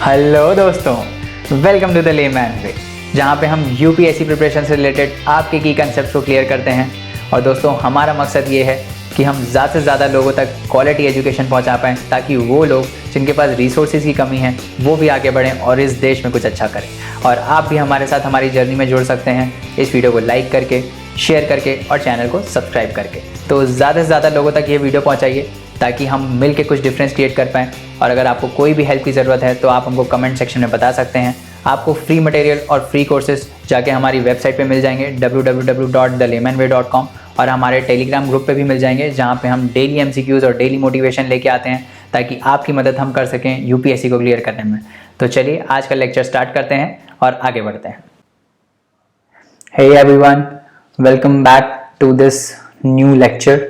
Hello दोस्तों, welcome to the layman वे, जहाँ पे हम यूपीएससी प्रिपरेशन से रिलेटेड आपके की कंसेप्ट को क्लियर करते हैं। और दोस्तों, हमारा मकसद ये है कि हम ज़्यादा से ज़्यादा लोगों तक क्वालिटी एजुकेशन पहुँचा पाएँ, ताकि वो लोग जिनके पास रिसोर्सेज की कमी है वो भी आगे बढ़ें और इस देश में कुछ अच्छा करें। और आप भी हमारे साथ हमारी जर्नी में जुड़ सकते हैं इस वीडियो को लाइक करके, शेयर करके और चैनल को सब्सक्राइब करके। तो ज़्यादा से ज़्यादा लोगों तक ये वीडियो पहुँचाइए ताकि हम मिल के कुछ डिफरेंस क्रिएट कर पाएँ। और अगर आपको कोई भी हेल्प की ज़रूरत है तो आप हमको कमेंट सेक्शन में बता सकते हैं। आपको फ्री मटेरियल और फ्री कोर्सेज जाके हमारी वेबसाइट पे मिल जाएंगे www.thelaymanway.com, और हमारे टेलीग्राम ग्रुप पे भी मिल जाएंगे, जहाँ पे हम डेली एमसीक्यूज़ और डेली मोटिवेशन लेके आते हैं ताकि आपकी मदद हम कर सकें यूपीएससी को क्लियर करने में। तो चलिए आज का लेक्चर स्टार्ट करते हैं और आगे बढ़ते हैं। Hey everyone, welcome back to this new lecture.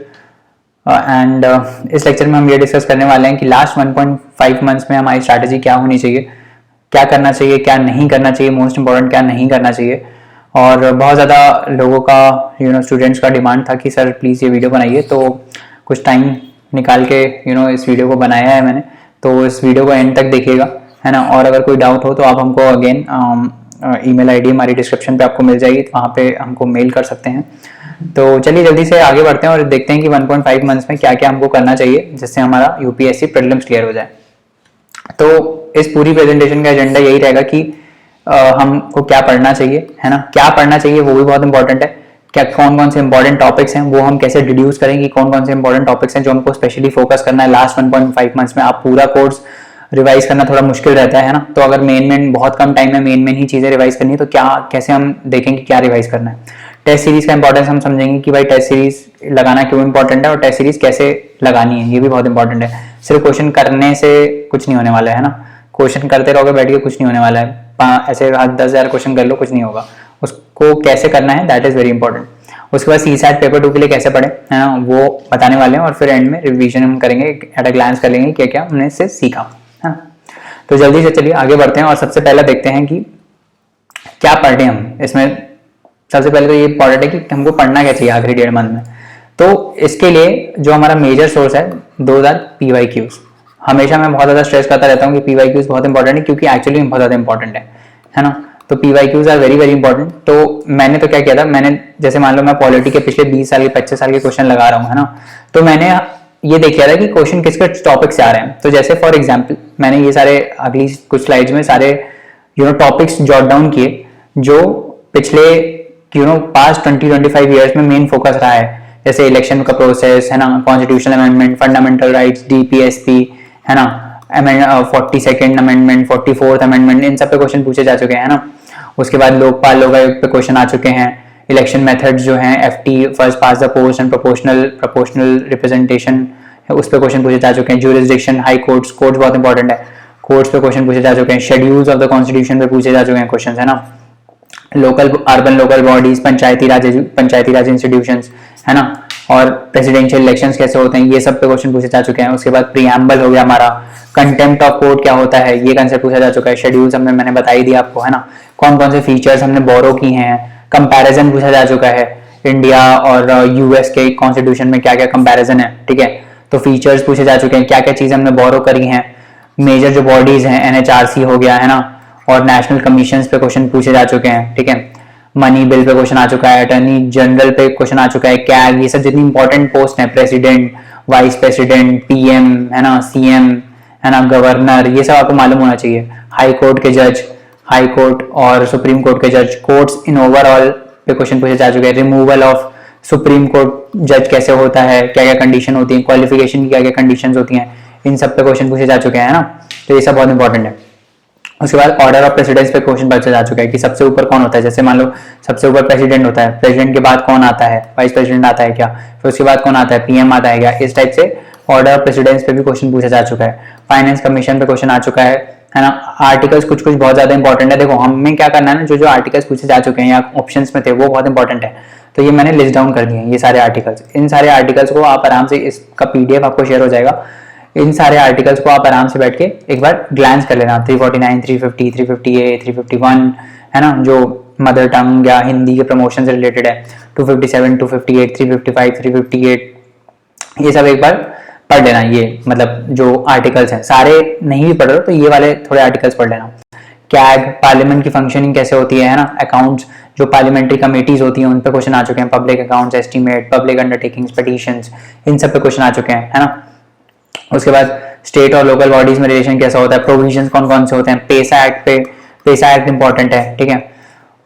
And इस लेक्चर में हम ये डिस्कस करने वाले हैं कि लास्ट 1.5 मंथ्स में हमारी स्ट्रैटेजी क्या होनी चाहिए, क्या करना चाहिए, क्या नहीं करना चाहिए, मोस्ट इंपॉर्टेंट क्या नहीं करना चाहिए। और बहुत ज़्यादा लोगों का स्टूडेंट्स का डिमांड था कि सर प्लीज़ ये वीडियो बनाइए, तो कुछ टाइम निकाल के इस वीडियो को बनाया है मैंने। तो इस वीडियो को एंड तक देखिएगा, है ना। और अगर कोई डाउट हो तो आप हमको अगेन ईमेल आईडी हमारी डिस्क्रिप्शन पे आपको मिल जाएगी, तो वहाँ पे हमको मेल कर सकते हैं। तो चलिए जल्दी से आगे बढ़ते हैं और देखते हैं कि 1.5 मंथ्स में क्या क्या हमको करना चाहिए जिससे हमारा यूपीएससी प्रीलिम्स क्लियर हो जाए। तो इस पूरी प्रेजेंटेशन का एजेंडा यही रहेगा कि हमको क्या पढ़ना चाहिए, है ना। क्या पढ़ना चाहिए वो भी बहुत इंपॉर्टेंट है। क्या कौन कौन से इंपॉर्टेंट टॉपिक्स हैं वो हम कैसे डिड्यूस करेंगे, कौन कौन से इंपॉर्टेंट टॉपिक्स हैं जो हमको स्पेशली फोकस करना है लास्ट 1.5 मंथ्स में। आप पूरा कोर्स रिवाइज करना थोड़ा मुश्किल रहता है ना। तो अगर मेन बहुत कम टाइम में मेन ही चीजें रिवाइज करनी है तो कैसे हम देखेंगे क्या रिवाइज करना है। टेस्ट सीरीज का इंपॉर्टेंस हम समझेंगे कि भाई टेस्ट सीरीज लगाना क्यों इंपॉर्टेंट है और टेस्ट सीरीज कैसे लगानी है, ये भी बहुत इंपॉर्टेंट है। सिर्फ क्वेश्चन करने से कुछ नहीं होने वाला है ना। क्वेश्चन करते रहोगे बैठ के कुछ नहीं होने वाला है। ऐसे 10,000 क्वेश्चन कर लो, कुछ नहीं होगा। उसको कैसे करना है दैट इज वेरी इंपॉर्टेंट। उसके बाद सीसैट पेपर 2 के लिए कैसे पढ़े, है ना, वो बताने वाले हैं। और फिर एंड में रिवीजन हम करेंगे, एट अ ग्लांस कर लेंगे क्या क्या हमने इससे सीखा, है ना। तो जल्दी से चलिए आगे बढ़ते हैं और सबसे पहले देखते हैं कि क्या पढ़े हम इसमें। सबसे पहले तो ये इंपॉर्टेंट है कि हमको पढ़ना क्या चाहिए आखिरी 1.5 मंथ में। तो इसके लिए जो हमारा मेजर सोर्स है दो आर PYQs। हमेशा मैं बहुत ज्यादा स्ट्रेस करता रहता हूँ कि PYQs बहुत इंपॉर्टेंट है, क्योंकि एक्चुअली बहुत ज्यादा इंपॉर्टेंट है ना। तो PYQs are very very important. तो मैंने तो क्या किया था, मैंने जैसे मान लो मैं पॉलिटी के पिछले 20 साल के 25 साल के क्वेश्चन लगा रहा हूँ, है ना। तो मैंने ये देख लिया था कि क्वेश्चन किसके टॉपिक से आ रहे हैं। तो जैसे फॉर एग्जाम्पल मैंने ये सारे अगली कुछ स्लाइड्स में सारे टॉपिक्स जॉट डाउन किए जो पिछले पास्ट 20-25 ईयर्स में मेन फोकस रहा है। जैसे इलेक्शन का प्रोसेस, है ना, constitutional amendment, fundamental rights, DPSP, है ना, 42nd अमेंडमेंट, 44th अमेंडमेंट, इन सब पे क्वेश्चन पूछे जा चुके हैं, ना। उसके बाद लोकपाल लोकायुक्त पे क्वेश्चन आ चुके हैं। इलेक्शन मेथड्स जो हैं FT, first pass the post and proportional representation, उस पर क्वेश्चन पूछे जा चुके हैं। ज्यूरिसडिक्शन, हाई कोर्ट्स बहुत इंपॉर्टेंट है, कोर्ट्स पे क्वेश्चन पूछे जा चुके हैं। शेड्यूल्स ऑफ द कॉन्स्टिट्यूशन पे पूछे जा चुके हैं क्वेश्चन, है ना। अर्बन लोकल बॉडीज, पंचायती राज इंस्टीट्यूशंस, है ना। और प्रेसिडेंशियल इलेक्शंस कैसे होते हैं, ये सब पे क्वेश्चन पूछे जा चुके हैं। उसके बाद प्रीएम्बल हो गया हमारा, कंटेम्प्ट ऑफ कोर्ट क्या होता है ये कंसेप्ट पूछा जा चुका है। शेड्यूल्स मैंने बता ही दिया आपको, है ना। कौन कौन से फीचर्स हमने बोरो की हैं, कंपैरिजन पूछा जा चुका है। इंडिया और US के कॉन्स्टिट्यूशन में क्या क्या कंपैरिजन है, ठीक है। तो फीचर्स पूछे जा चुके हैं, क्या क्या चीजें हमने बोरो करी हैं। मेजर जो बॉडीज हैं, NHRC हो गया, है ना, और नेशनल कमीशंस पे क्वेश्चन पूछे जा चुके हैं, ठीक है। मनी बिल पे क्वेश्चन आ चुका है, अटॉर्नी जनरल पे क्वेश्चन आ चुका है, कैग, ये सब जितनी इंपॉर्टेंट पोस्ट है, प्रेसिडेंट, वाइस प्रेसिडेंट, PM, है ना, CM, है ना, गवर्नर, ये सब आपको मालूम होना चाहिए। हाई कोर्ट के जज, हाई कोर्ट और सुप्रीम कोर्ट के जज, कोर्ट्स इन ओवरऑल पे क्वेश्चन पूछे जा चुके हैं। रिमूवल ऑफ सुप्रीम कोर्ट जज कैसे होता है, क्या क्या कंडीशन होती है, क्वालिफिकेशन की क्या क्या कंडीशन होती हैं, इन सब पे क्वेश्चन पूछे जा चुके हैं, ना। तो ये सब बहुत इंपॉर्टेंट है। उसके बाद ऑर्डर ऑफ प्रेसिडेंस पे क्वेश्चन पूछा जा चुका है कि सबसे ऊपर कौन होता है। जैसे मान लो सबसे ऊपर प्रेसिडेंट होता है, प्रेसिडेंट के बाद कौन आता है, वाइस प्रेसिडेंट आता है क्या, फिर उसके बाद कौन आता है, PM आता है क्या। इस टाइप से ऑर्डर ऑफ प्रेसिडेंस पे भी क्वेश्चन पूछा जा चुका है। फाइनेंस कमीशन पे क्वेश्चन आ चुका है ना। आर्टिकल्स कुछ बहुत ज्यादा इंपॉर्टेंट है। देखो हमें क्या करना है ना, जो आर्टिकल्स पूछे जा चुके हैं या ऑप्शन में थे वो बहुत इंपॉर्टेंट है। तो ये मैंने लिस्ट डाउन कर दिए हैं, ये सारे आर्टिकल्स। इन सारे आर्टिकल्स को आप आराम से, इसका PDF आपको शेयर हो जाएगा। इन सारे आर्टिकल्स को आप आराम से बैठ के एक बार ग्लैंस कर लेना। 349, 350, 350A, 351, है ना, जो मदर टंग या हिंदी के प्रमोशन से रिलेटेड है। 257, 258, 355, 358, ये सब एक बार पढ़ लेना, ये मतलब जो आर्टिकल्स हैं सारे नहीं भी पढ़ रहे हो तो ये वाले थोड़े आर्टिकल्स पढ़ लेना। कैग, पार्लियामेंट की फंक्शनिंग कैसे होती है ना, अकाउंट्स, जो पार्लियामेंट्री कमेटीज होती हैं उन पे क्वेश्चन आ चुके हैं, public accounts estimate, public undertakings, petitions, इन सब पे क्वेश्चन आ चुके हैं, है ना। उसके बाद स्टेट और लोकल बॉडीज में रिलेशन कैसा होता है, प्रोविजंस कौन कौन से होते हैं, पेसा एक्ट पे, पेसा एक्ट इंपॉर्टेंट है, ठीक है,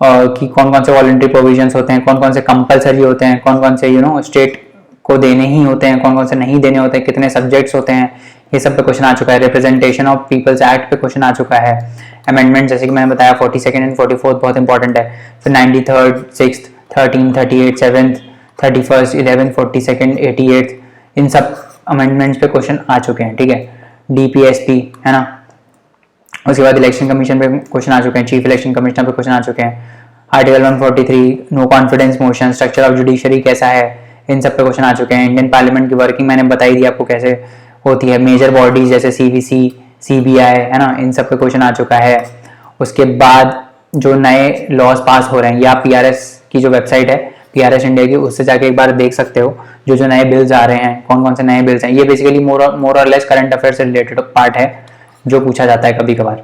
और कि कौन कौन से वॉलंटरी प्रोविजंस होते हैं, कौन कौन से कंपलसरी होते हैं, कौन कौन से स्टेट को देने ही होते हैं, कौन कौन से नहीं देने होते हैं, कितने सब्जेक्ट्स होते हैं, ये सब पे क्वेश्चन आ चुका है। रिप्रेजेंटेशन ऑफ पीपल्स एक्ट पे क्वेश्चन आ चुका है। अमेंडमेंट जैसे कि मैंने बताया 42nd एंड 44th बहुत इंपॉर्टेंट है। फिर 93rd, 6th, 13th, 38th, 7th, 31st, 11th, 42nd, 88th, इन सब अमेंडमेंट्स पे क्वेश्चन आ चुके हैं, ठीक है। डीपीएसपी है ना। उसके बाद इलेक्शन कमीशन पे क्वेश्चन आ चुके हैं, चीफ इलेक्शन कमिश्नर पे क्वेश्चन आ चुके हैं। Article 143, no confidence motion, structure of judiciary कैसा है, इन सब पे क्वेश्चन आ चुके हैं। इंडियन पार्लियामेंट की वर्किंग मैंने बताई दी आपको कैसे होती है। मेजर बॉडीज जैसे सीवीसी, सीबीआई है ना, इन सब पे क्वेश्चन आ चुका है। उसके बाद जो नए लॉज पास हो रहे हैं, या पीआरएस की जो वेबसाइट है पीआरएस इंडिया की, उससे जाके एक बार देख सकते हो जो जो नए बिल्स आ रहे हैं, कौन कौन से नए बिल्स हैं। ये बेसिकली मोर और लेस करंट अफेयर से रिलेटेड पार्ट है जो पूछा जाता है कभी कभार,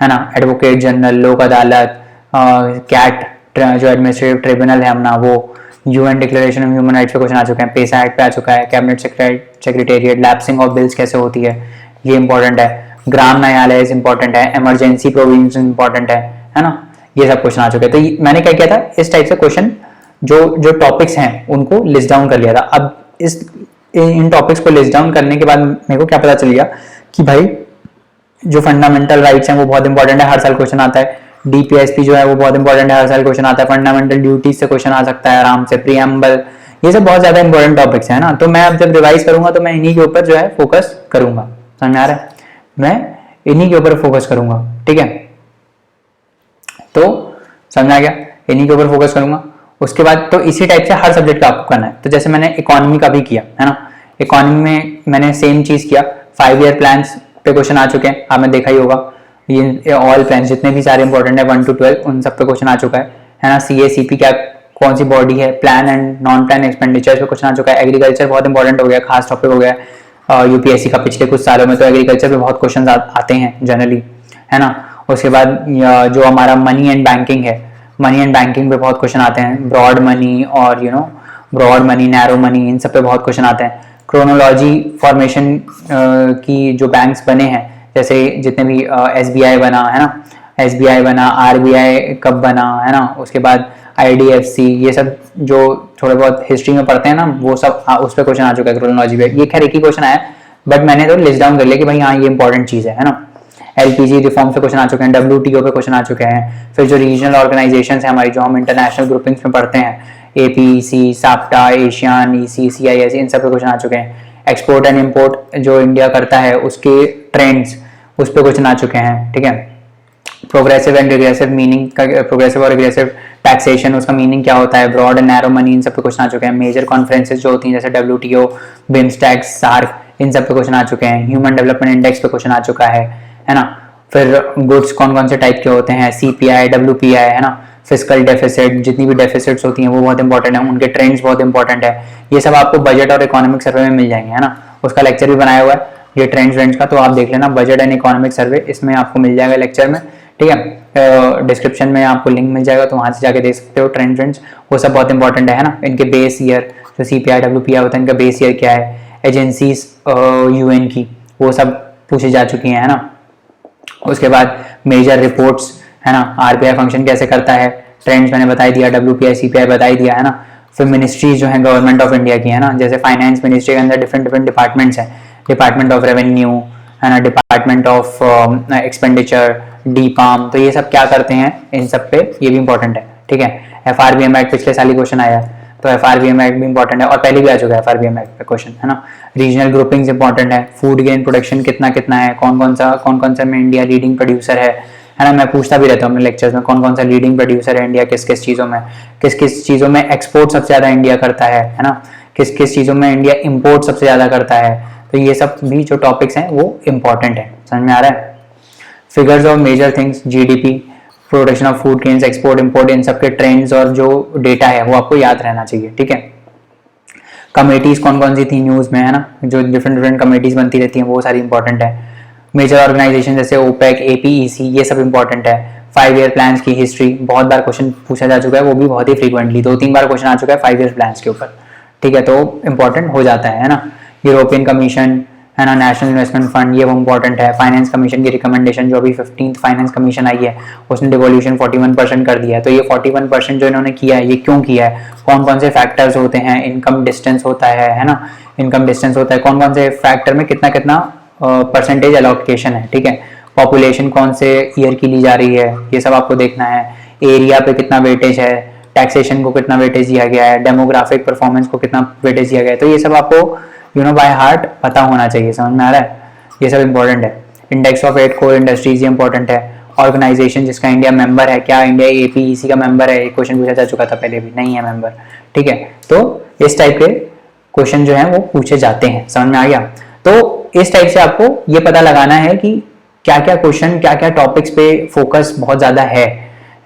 है ना। एडवोकेट जनरल, लोक अदालत, कैट जो एडमिनिस्ट्रेटिव ट्रिब्यूनल है अपना, वो UN declaration of human rights पे क्वेश्चन आ चुके हैं। पेसा एक्ट पे आ चुका है। Cabinet secretariat, lapsing of bills कैसे होती है, ये इंपॉर्टेंट है। ग्राम न्यायालय इंपॉर्टेंट है। इमरजेंसी प्रोविजन इंपॉर्टेंट है ना। ये सब क्वेश्चन आ चुके हैं। तो मैंने क्या किया था, इस टाइप से क्वेश्चन जो टॉपिक्स हैं उनको लिस्ट डाउन कर लिया था। अब इन टॉपिक्स को लिस्ट डाउन करने के बाद मेरे को क्या पता चल गया कि भाई जो फंडामेंटल राइट्स हैं वो बहुत इंपॉर्टेंट है, हर साल क्वेश्चन आता है। डीपीएसपी जो है वो बहुत इंपॉर्टेंट है, हर साल क्वेश्चन आता है। फंडामेंटल ड्यूटीज से क्वेश्चन आ सकता है आराम से। प्रीएम्बल, ये सब बहुत ज्यादा इंपॉर्टेंट टॉपिक्स है ना। तो मैं अब जब रिवाइज करूंगा तो मैं इन्हीं के ऊपर जो है फोकस करूंगा, समझ में आ रहा है, मैं इन्हीं के ऊपर फोकस करूंगा, ठीक है। तो समझ आ गया, इन्हीं के ऊपर फोकस करूंगा। उसके बाद तो इसी टाइप से हर सब्जेक्ट का आपको करना है। तो जैसे मैंने इकोनॉमी का भी किया है ना, इकोनॉमी में मैंने सेम चीज किया। 5 ईयर प्लान्स पे क्वेश्चन आ चुके हैं, आपने देखा ही होगा। ये ऑल प्लान जितने भी सारे इंपॉर्टेंट है 1 to 12 उन सब पे क्वेश्चन आ चुका है ना। सीएसीपी क्या कौन सी बॉडी है, plan and non plan expenditure पे क्वेश्चन आ चुका है। एग्रीकल्चर बहुत इंपॉर्टेंट हो गया, खास टॉपिक हो गया यूपीएससी का पिछले कुछ सालों में। तो एग्रीकल्चर पे बहुत क्वेश्चन आते हैं जनरली, है ना। उसके बाद जो हमारा मनी एंड बैंकिंग है, मनी एंड बैंकिंग पे बहुत क्वेश्चन आते हैं। ब्रॉड मनी और ब्रॉड मनी, नैरो मनी, इन सब पे बहुत क्वेश्चन आते हैं। क्रोनोलॉजी फॉर्मेशन की जो बैंक्स बने हैं, जैसे जितने भी एसबीआई बना है ना, एसबीआई बना, आरबीआई कब बना है ना, उसके बाद आईडीएफसी, ये सब जो थोड़े बहुत हिस्ट्री में पढ़ते हैं ना, वो सब उस पर क्वेश्चन आ चुका है क्रोनोलॉजी पे। ये खैर एक ही क्वेश्चन आया, बट मैंने तो लिस्ट डाउन कर लिया कि भाई हाँ ये इंपॉर्टेंट चीज है ना। एलपीजी रिफॉर्म से क्वेश्चन आ चुके हैं। डब्ल्यूटीओ पे क्वेश्चन आ चुके हैं। फिर जो रीजनल ऑर्गेनाइजेशंस है हमारी, जो हम इंटरनेशनल ग्रुपिंग्स में पढ़ते हैं, APC, SAPTA, ASEAN, EC, CIS, इन सब पे क्वेश्चन आ चुके हैं। एक्सपोर्ट एंड इंपोर्ट जो इंडिया करता है उसके ट्रेंड्स, उस पर क्वेश्चन आ चुके हैं, ठीक है। प्रोग्रेसिव एंड रिग्रेसिव मीनिंग का, प्रोग्रेसिव और रिग्रेसिव टैक्सेशन, उसका मीनिंग क्या होता है। ब्रॉड एंड नैरो मनी, इन सब पे क्वेश्चन आ चुके हैं। मेजर कॉन्फ्रेंसेस जो होती हैं जैसे डब्ल्यूटीओ, बिम्स्टेक्स, सार्क, इन सब पे क्वेश्चन आ चुके हैं। ह्यूमन डेवलपमेंट इंडेक्स पे क्वेश्चन आ चुका है ना। फिर गुड्स कौन कौन से टाइप के होते हैं, सीपीआई, डब्ल्यूपीआई, है ना। फिस्कल डेफिसिट, जितनी भी डेफिसिट्स होती हैं वो बहुत इंपॉर्टेंट है, उनके ट्रेंड्स बहुत इंपॉर्टेंट है। ये सब आपको बजट और इकोनॉमिक सर्वे में मिल जाएंगे, है ना। उसका लेक्चर भी बनाया हुआ है ये ट्रेंड्स का, तो आप देख लेना, बजट एंड इकोनॉमिक सर्वे, इसमें आपको मिल जाएगा लेक्चर में, ठीक है। डिस्क्रिप्शन में आपको लिंक मिल जाएगा, तो वहां से जाके देख सकते हो। ट्रेंड्स वो सब बहुत इंपॉर्टेंट है ना। इनके बेस ईयर जो सीपीआई डब्ल्यूपीआई होता है, इनका बेस ईयर क्या है, एजेंसीज यूएन की, वो सब पूछी जा चुकी है ना। उसके बाद मेजर रिपोर्ट्स, है ना। आरबीआई फंक्शन कैसे करता है, ट्रेंड्स मैंने बता दिया, डब्ल्यूपीआई सीपीआई बता दिया, है ना। फिर मिनिस्ट्रीज जो है गवर्नमेंट ऑफ इंडिया की, है ना, जैसे फाइनेंस मिनिस्ट्री के अंदर डिफरेंट डिपार्टमेंट्स हैं। डिपार्टमेंट ऑफ रेवेन्यू, है ना, डिपार्टमेंट ऑफ एक्सपेंडिचर, डीपाम, तो ये सब क्या करते हैं, इन सब पे ये भी इंपॉर्टेंट है, ठीक है। एफआरबीएम एक्ट पिछले साल ही क्वेश्चन आया, तो एफआरबीएम एक्ट भी इंपॉर्टेंट है, और पहले भी आ चुका है एफआरबीएम एक्ट पे क्वेश्चन, है ना। रीजनल ग्रुपिंग्स इंपॉर्टेंट है। फूड गेन प्रोडक्शन कितना कितना है, कौन कौन सा में इंडिया लीडिंग प्रोड्यूसर है ना। मैं पूछता भी रहता हूँ अपने लेक्चर्स में, कौन कौन सा लीडिंग प्रोड्यूसर है इंडिया, किस किस चीज़ों में, किस चीज़ों में एक्सपोर्ट सबसे ज़्यादा इंडिया करता है ना, किस चीज़ों में इंडिया इंपोर्ट सबसे ज़्यादा करता है। तो ये सब भी जो टॉपिक्स हैं वो इंपॉर्टेंट है, समझ में आ रहा है। Figures of major things, GDP, production of food grains, export import, इन सब के ट्रेंड्स और जो डेटा है वो आपको याद रहना चाहिए, ठीक है। कमेटीज कौन कौन सी थी न्यूज़ में, है ना, जो डिफरेंट कमेटीज बनती रहती हैं वो सारी इंपॉर्टेंट है। मेजर ऑर्गेनाइजेशन जैसे ओपेक, एपीईसी, ये सब इंपॉर्टेंट है। 5 ईयर प्लान्स की हिस्ट्री, बहुत बार क्वेश्चन पूछा जा चुका है, वो भी बहुत ही फ्रीक्वेंटली, 2-3 बार क्वेश्चन आ चुका है 5 ईयर प्लान्स के ऊपर, ठीक है, तो इंपॉर्टेंट हो जाता है ना। यूरोपियन कमीशन, है ना, नेशनल इन्वेस्टमेंट फंड, ये वो इंपॉर्टेंट है। फाइनेंस कमीशन की रिकमेंडेशन, जो अभी 15th फाइनेंस कमीशन आई है, उसने डिवोल्यूशन 41% कर दिया है। तो ये 41% जो इन्होंने किया है, ये क्यों किया है, कौन कौन से फैक्टर्स होते हैं, इनकम डिस्टेंस होता है ना, इनकम डिस्टेंस होता है, कौन कौन से फैक्टर में कितना कितना परसेंटेज एलोकेशन है, ठीक है, पॉपुलेशन कौन से ईयर की ली जा रही है, ये सब आपको देखना है। एरिया पे कितना वेटेज है, टैक्सेशन को कितना वेटेज दिया गया है, डेमोग्राफिक परफॉर्मेंस को कितना वेटेज दिया गया है, तो ये सब आपको बाय हार्ट पता होना चाहिए। समझ में आ रहा है, ये सब इंपॉर्टेंट है। इंडेक्स ऑफ 8 कोर इंडस्ट्रीज, ये इंपॉर्टेंट है। ऑर्गेनाइजेशन जिसका इंडिया मेंबर है, क्या इंडिया एपीईसी का मेंबर है, क्वेश्चन पूछा जा चुका था पहले भी, नहीं है मेंबर, ठीक है, तो इस टाइप के क्वेश्चन जो है वो पूछे जाते हैं। समझ में आ गया। तो इस टाइप से आपको ये पता लगाना है कि क्या क्या क्वेश्चन, क्या क्या टॉपिक्स पे फोकस बहुत ज्यादा है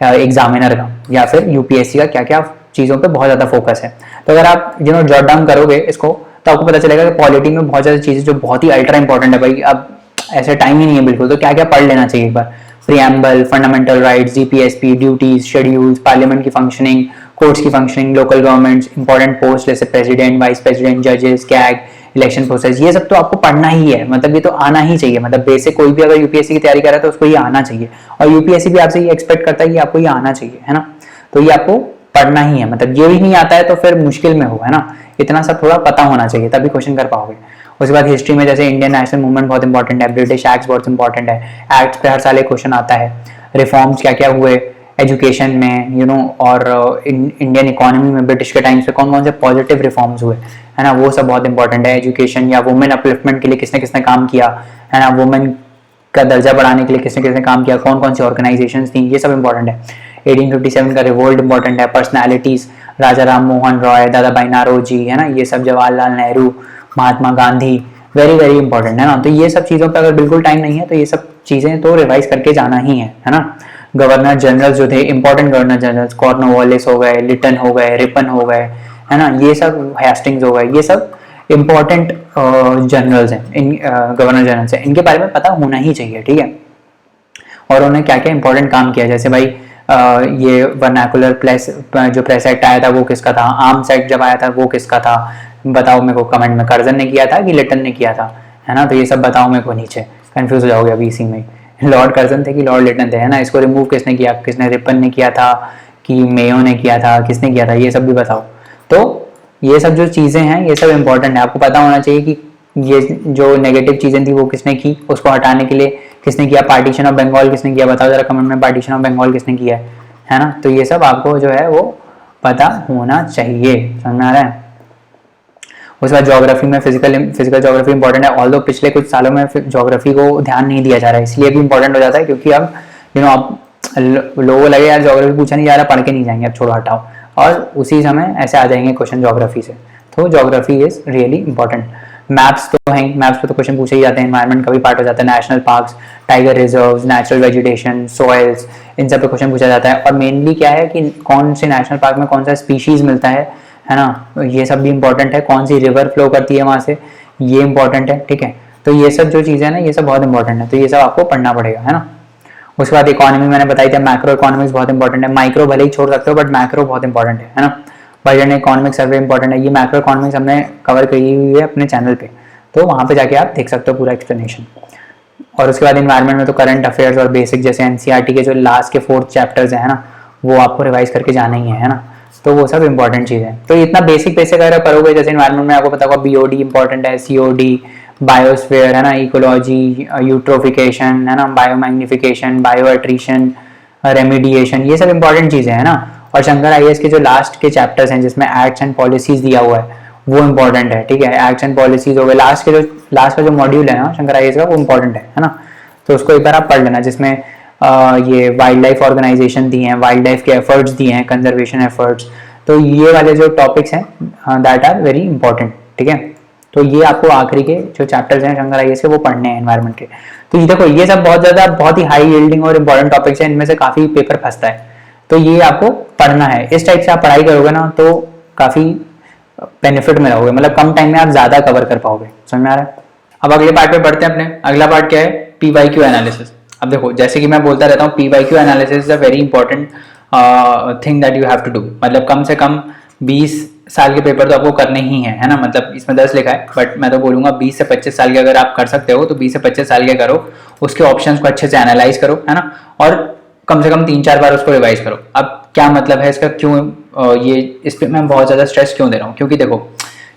एग्जामिनर का, या फिर यूपीएससी का क्या क्या चीजों पे बहुत ज्यादा फोकस है। तो अगर आप जॉट डाउन करोगे इसको, तो आपको पता चलेगा कि पॉलिटी में बहुत ज्यादा चीजें जो बहुत ही अल्ट्रा इंपॉर्टेंट है भाई, अब ऐसे टाइम ही नहीं है बिल्कुल, तो क्या क्या पढ़ लेना चाहिए एक बार। Preamble, fundamental rights, DPSP, duties, schedules, parliament की फंक्शनिंग, कोर्ट्स की functioning, local governments, important post जैसे प्रेसिडेंट, वाइस प्रेसिडेंट, जजेस, कैग, इलेक्शन प्रोसेस, ये सब तो आपको पढ़ना ही है, मतलब ये तो आना ही चाहिए। मतलब बेसिक कोई भी अगर यूपीएससी की तैयारी कर रहा है तो उसको ये आना चाहिए, और यूपीएससी भी आपसे ये एक्सपेक्ट करता है कि आपको ये आना चाहिए, है ना, तो ये आपको पढ़ना ही है। मतलब ये भी नहीं आता है तो फिर मुश्किल में हो, है ना, इतना सब थोड़ा पता होना चाहिए तभी क्वेश्चन कर पाओगे। उसके बाद हिस्ट्री में जैसे इंडियन नेशनल मूवमेंट बहुत इंपॉर्टेंट है, ब्रिटिश एक्ट बहुत इंपॉर्टेंट है, एक्ट पे हर साल एक क्वेश्चन आता है। रिफॉर्म्स क्या क्या हुए एजुकेशन में, और इंडियन इकोनॉमी में ब्रिटिश के टाइम से कौन कौन से पॉजिटिव रिफॉर्म्स हुए, है ना, वो सब बहुत इंपॉर्टेंट है। एजुकेशन या वुमेन अपलिफ्टमेंट के लिए किसने किसने काम किया, है ना, वुमेन का दर्जा बढ़ाने के लिए किसने किसने काम किया, कौन कौन सी ऑर्गेनाइजेशंस थी, ये सब इंपॉर्टेंट है। 1857 का रिवोल्ट इंपॉर्टेंट है। पर्सनैलिटीज, राजा राम मोहन रॉय, दादा भाई नारोजी, है ना, ये सब, Jawaharlal Nehru, Mahatma Gandhi, very very important है ना। तो ये सब चीजों पे अगर बिल्कुल टाइम नहीं है तो ये सब चीजें तो रिवाइज करके जाना ही है ना। गवर्नर जनरल जो थे, इंपॉर्टेंट गवर्नर जनरल, कॉर्नवालिस हो गए, लिटन हो गए, रिपन हो गए, है ना, ये सब, हेस्टिंग्स हो गए, ये सब इंपॉर्टेंट जनरल्स हैं, इन गवर्नर जनरल्स हैं, इनके बारे में पता होना ही चाहिए, ठीक है। और उन्होंने क्या क्या इंपॉर्टेंट काम किया, जैसे भाई ये वर्नाकुलर प्लेस जो प्रेस एक्ट आया था वो किसका था, आर्म्स एक्ट जब आया था वो किसका था, बताओ मेरे को कमेंट में, कर्जन ने किया था कि लिटन ने किया था, है ना, तो ये सब बताओ मेरे को नीचे, कंफ्यूज हो जाओगे अभी इसी में, लॉर्ड कर्जन थे कि लॉर्ड लिटन थे, है ना। इसको रिमूव किसने किया, किसने, रिपन ने किया था कि मेयो ने किया था, किसने किया था, ये सब भी बताओ। तो ये सब जो चीजें हैं ये सब इंपॉर्टेंट है, आपको पता होना चाहिए कि ये जो नेगेटिव चीजें थी वो किसने की, उसको हटाने के लिए किसने किया, पार्टीशन ऑफ बंगाल किसने किया, बताओ जरा कमेंट में, पार्टीशन ऑफ बंगाल किसने किया है ना। तो ये सब आपको जो है वो पता होना चाहिए, समझ आ रहा है। उसके बाद ज्योग्राफी में फिजिकल ज्योग्राफी इंपॉर्टेंट है, ऑल्दो पिछले कुछ सालों में ज्योग्राफी को ध्यान नहीं दिया जा रहा है, इसलिए भी इंपॉर्टेंट हो जाता है, क्योंकि अब आप लोगों लगे यार ज्योग्राफी पूछा नहीं जा रहा, पढ़ के नहीं जाएंगे, अब छोड़ो हटाओ, और उसी समय ऐसे आ जाएंगे क्वेश्चन ज्योग्राफी से। तो geography is really important. Maps तो हैं, मैप्स पे तो क्वेश्चन पूछे ही जाते हैं, एनवायरनमेंट का भी पार्ट हो जाता है, national parks, tiger reserves, natural vegetation, soils, इन सब पे क्वेश्चन पूछा जाता है। और मेनली क्या है कि कौन से नेशनल पार्क में कौन सा स्पीशीज मिलता है ना, ये सब भी इंपॉर्टेंट है, कौन सी रिवर फ्लो करती है वहां से, ये इंपॉर्टेंट है, ठीक है। तो ये सब जो चीजें हैं ना ये सब बहुत इंपॉर्टेंट है, तो ये सब आपको पढ़ना पड़ेगा, है ना। उसके बाद इकोनॉमी मैंने बताई थी, मैक्रो इकोनॉमिक्स बहुत इंपॉर्टेंट है, माइक्रो भले ही छोड़ सकते हो बट मैक्रो बहुत इंपॉर्टेंट है ना। बजट इकोनॉमिक सर्वे इंपॉर्टेंट है, ये मैक्रो इकोनॉमिक्स हमने कवर की हुई है अपने चैनल पे, तो वहां पे जाके आप देख सकते हो पूरा एक्सप्लेनेशन। और उसके बाद इन्वायरमेंट में तो करंट अफेयर्स और बेसिक जैसे एनसीईआरटी के जो लास्ट के 4th चैप्टर्स है ना, वो आपको रिवाइज करके जाना ही है ना, तो वो सब इंपॉर्टेंट चीज़ है। तो इतना बेसिक अगर करोगे, जैसे इन्वायरमेंट में आपको पता होगा बीओडी इंपॉर्टेंट है, सीओडी, बायोस्फीयर, है ना, इकोलॉजी, यूट्रोफिकेशन, है ना, बायोमैग्निफिकेशन, बायो एट्रीशन, रेमिडिएशन, ये सब इंपॉर्टेंट चीज़ें हैं ना। और शंकर आईएएस के जो लास्ट के चैप्टर्स हैं जिसमें एक्ट्स एंड पॉलिसीज दिया हुआ है वो इंपॉर्टेंट है, ठीक है। एक्ट्स एंड पॉलिसीज हो गए, लास्ट का जो मॉड्यूल है ना शंकर आईएएस का, वो इंपॉर्टेंट है ना, तो उसको एक बार आप पढ़ लेना, जिसमें ये वाइल्ड लाइफ ऑर्गेनाइजेशन दी हैं, वाइल्ड लाइफ के एफर्ट्स दिए हैं, कंजर्वेशन एफर्ट्स, तो ये वाले जो टॉपिक्स हैं दैट आर वेरी इंपॉर्टेंट, ठीक है। तो ये आपको आखिरी के जो चैप्टर्स हैं शंकर आईएएस के वो पढ़ने हैं एनवायरनमेंट के। तो ये देखो ये सब बहुत ही हाई यील्डिंग और इंपॉर्टेंट टॉपिक्स हैं, इनमें से काफी पेपर फंसता है, तो ये आपको पढ़ना है। इस टाइप से आप पढ़ाई करोगे ना तो काफी बेनिफिट में रहोगे, मतलब कम टाइम में आप ज्यादा कवर कर पाओगे। समझ में आ रहा है? अब अगले पार्ट पे बढ़ते हैं अपने। अगला पार्ट क्या है? PYQ analysis. अब देखो, जैसे कि मैं बोलता रहता हूँ, PYQ analysis is a very important thing that you have to do. मतलब कम से कम 20 साल के पेपर तो आपको करने ही है ना। मतलब इसमें 10 लिखा है, बट मैं तो बोलूंगा 20 से 25 साल के अगर आप कर सकते हो तो 20 से 25 साल के करो। उसके ऑप्शंस को अच्छे से एनालाइज करो, है ना, और कम से कम 3-4 बार उसको रिवाइज करो। अब क्या मतलब है इसका, क्यों ये इस पे मैं बहुत ज्यादा स्ट्रेस क्यों दे रहा हूँ? क्योंकि देखो,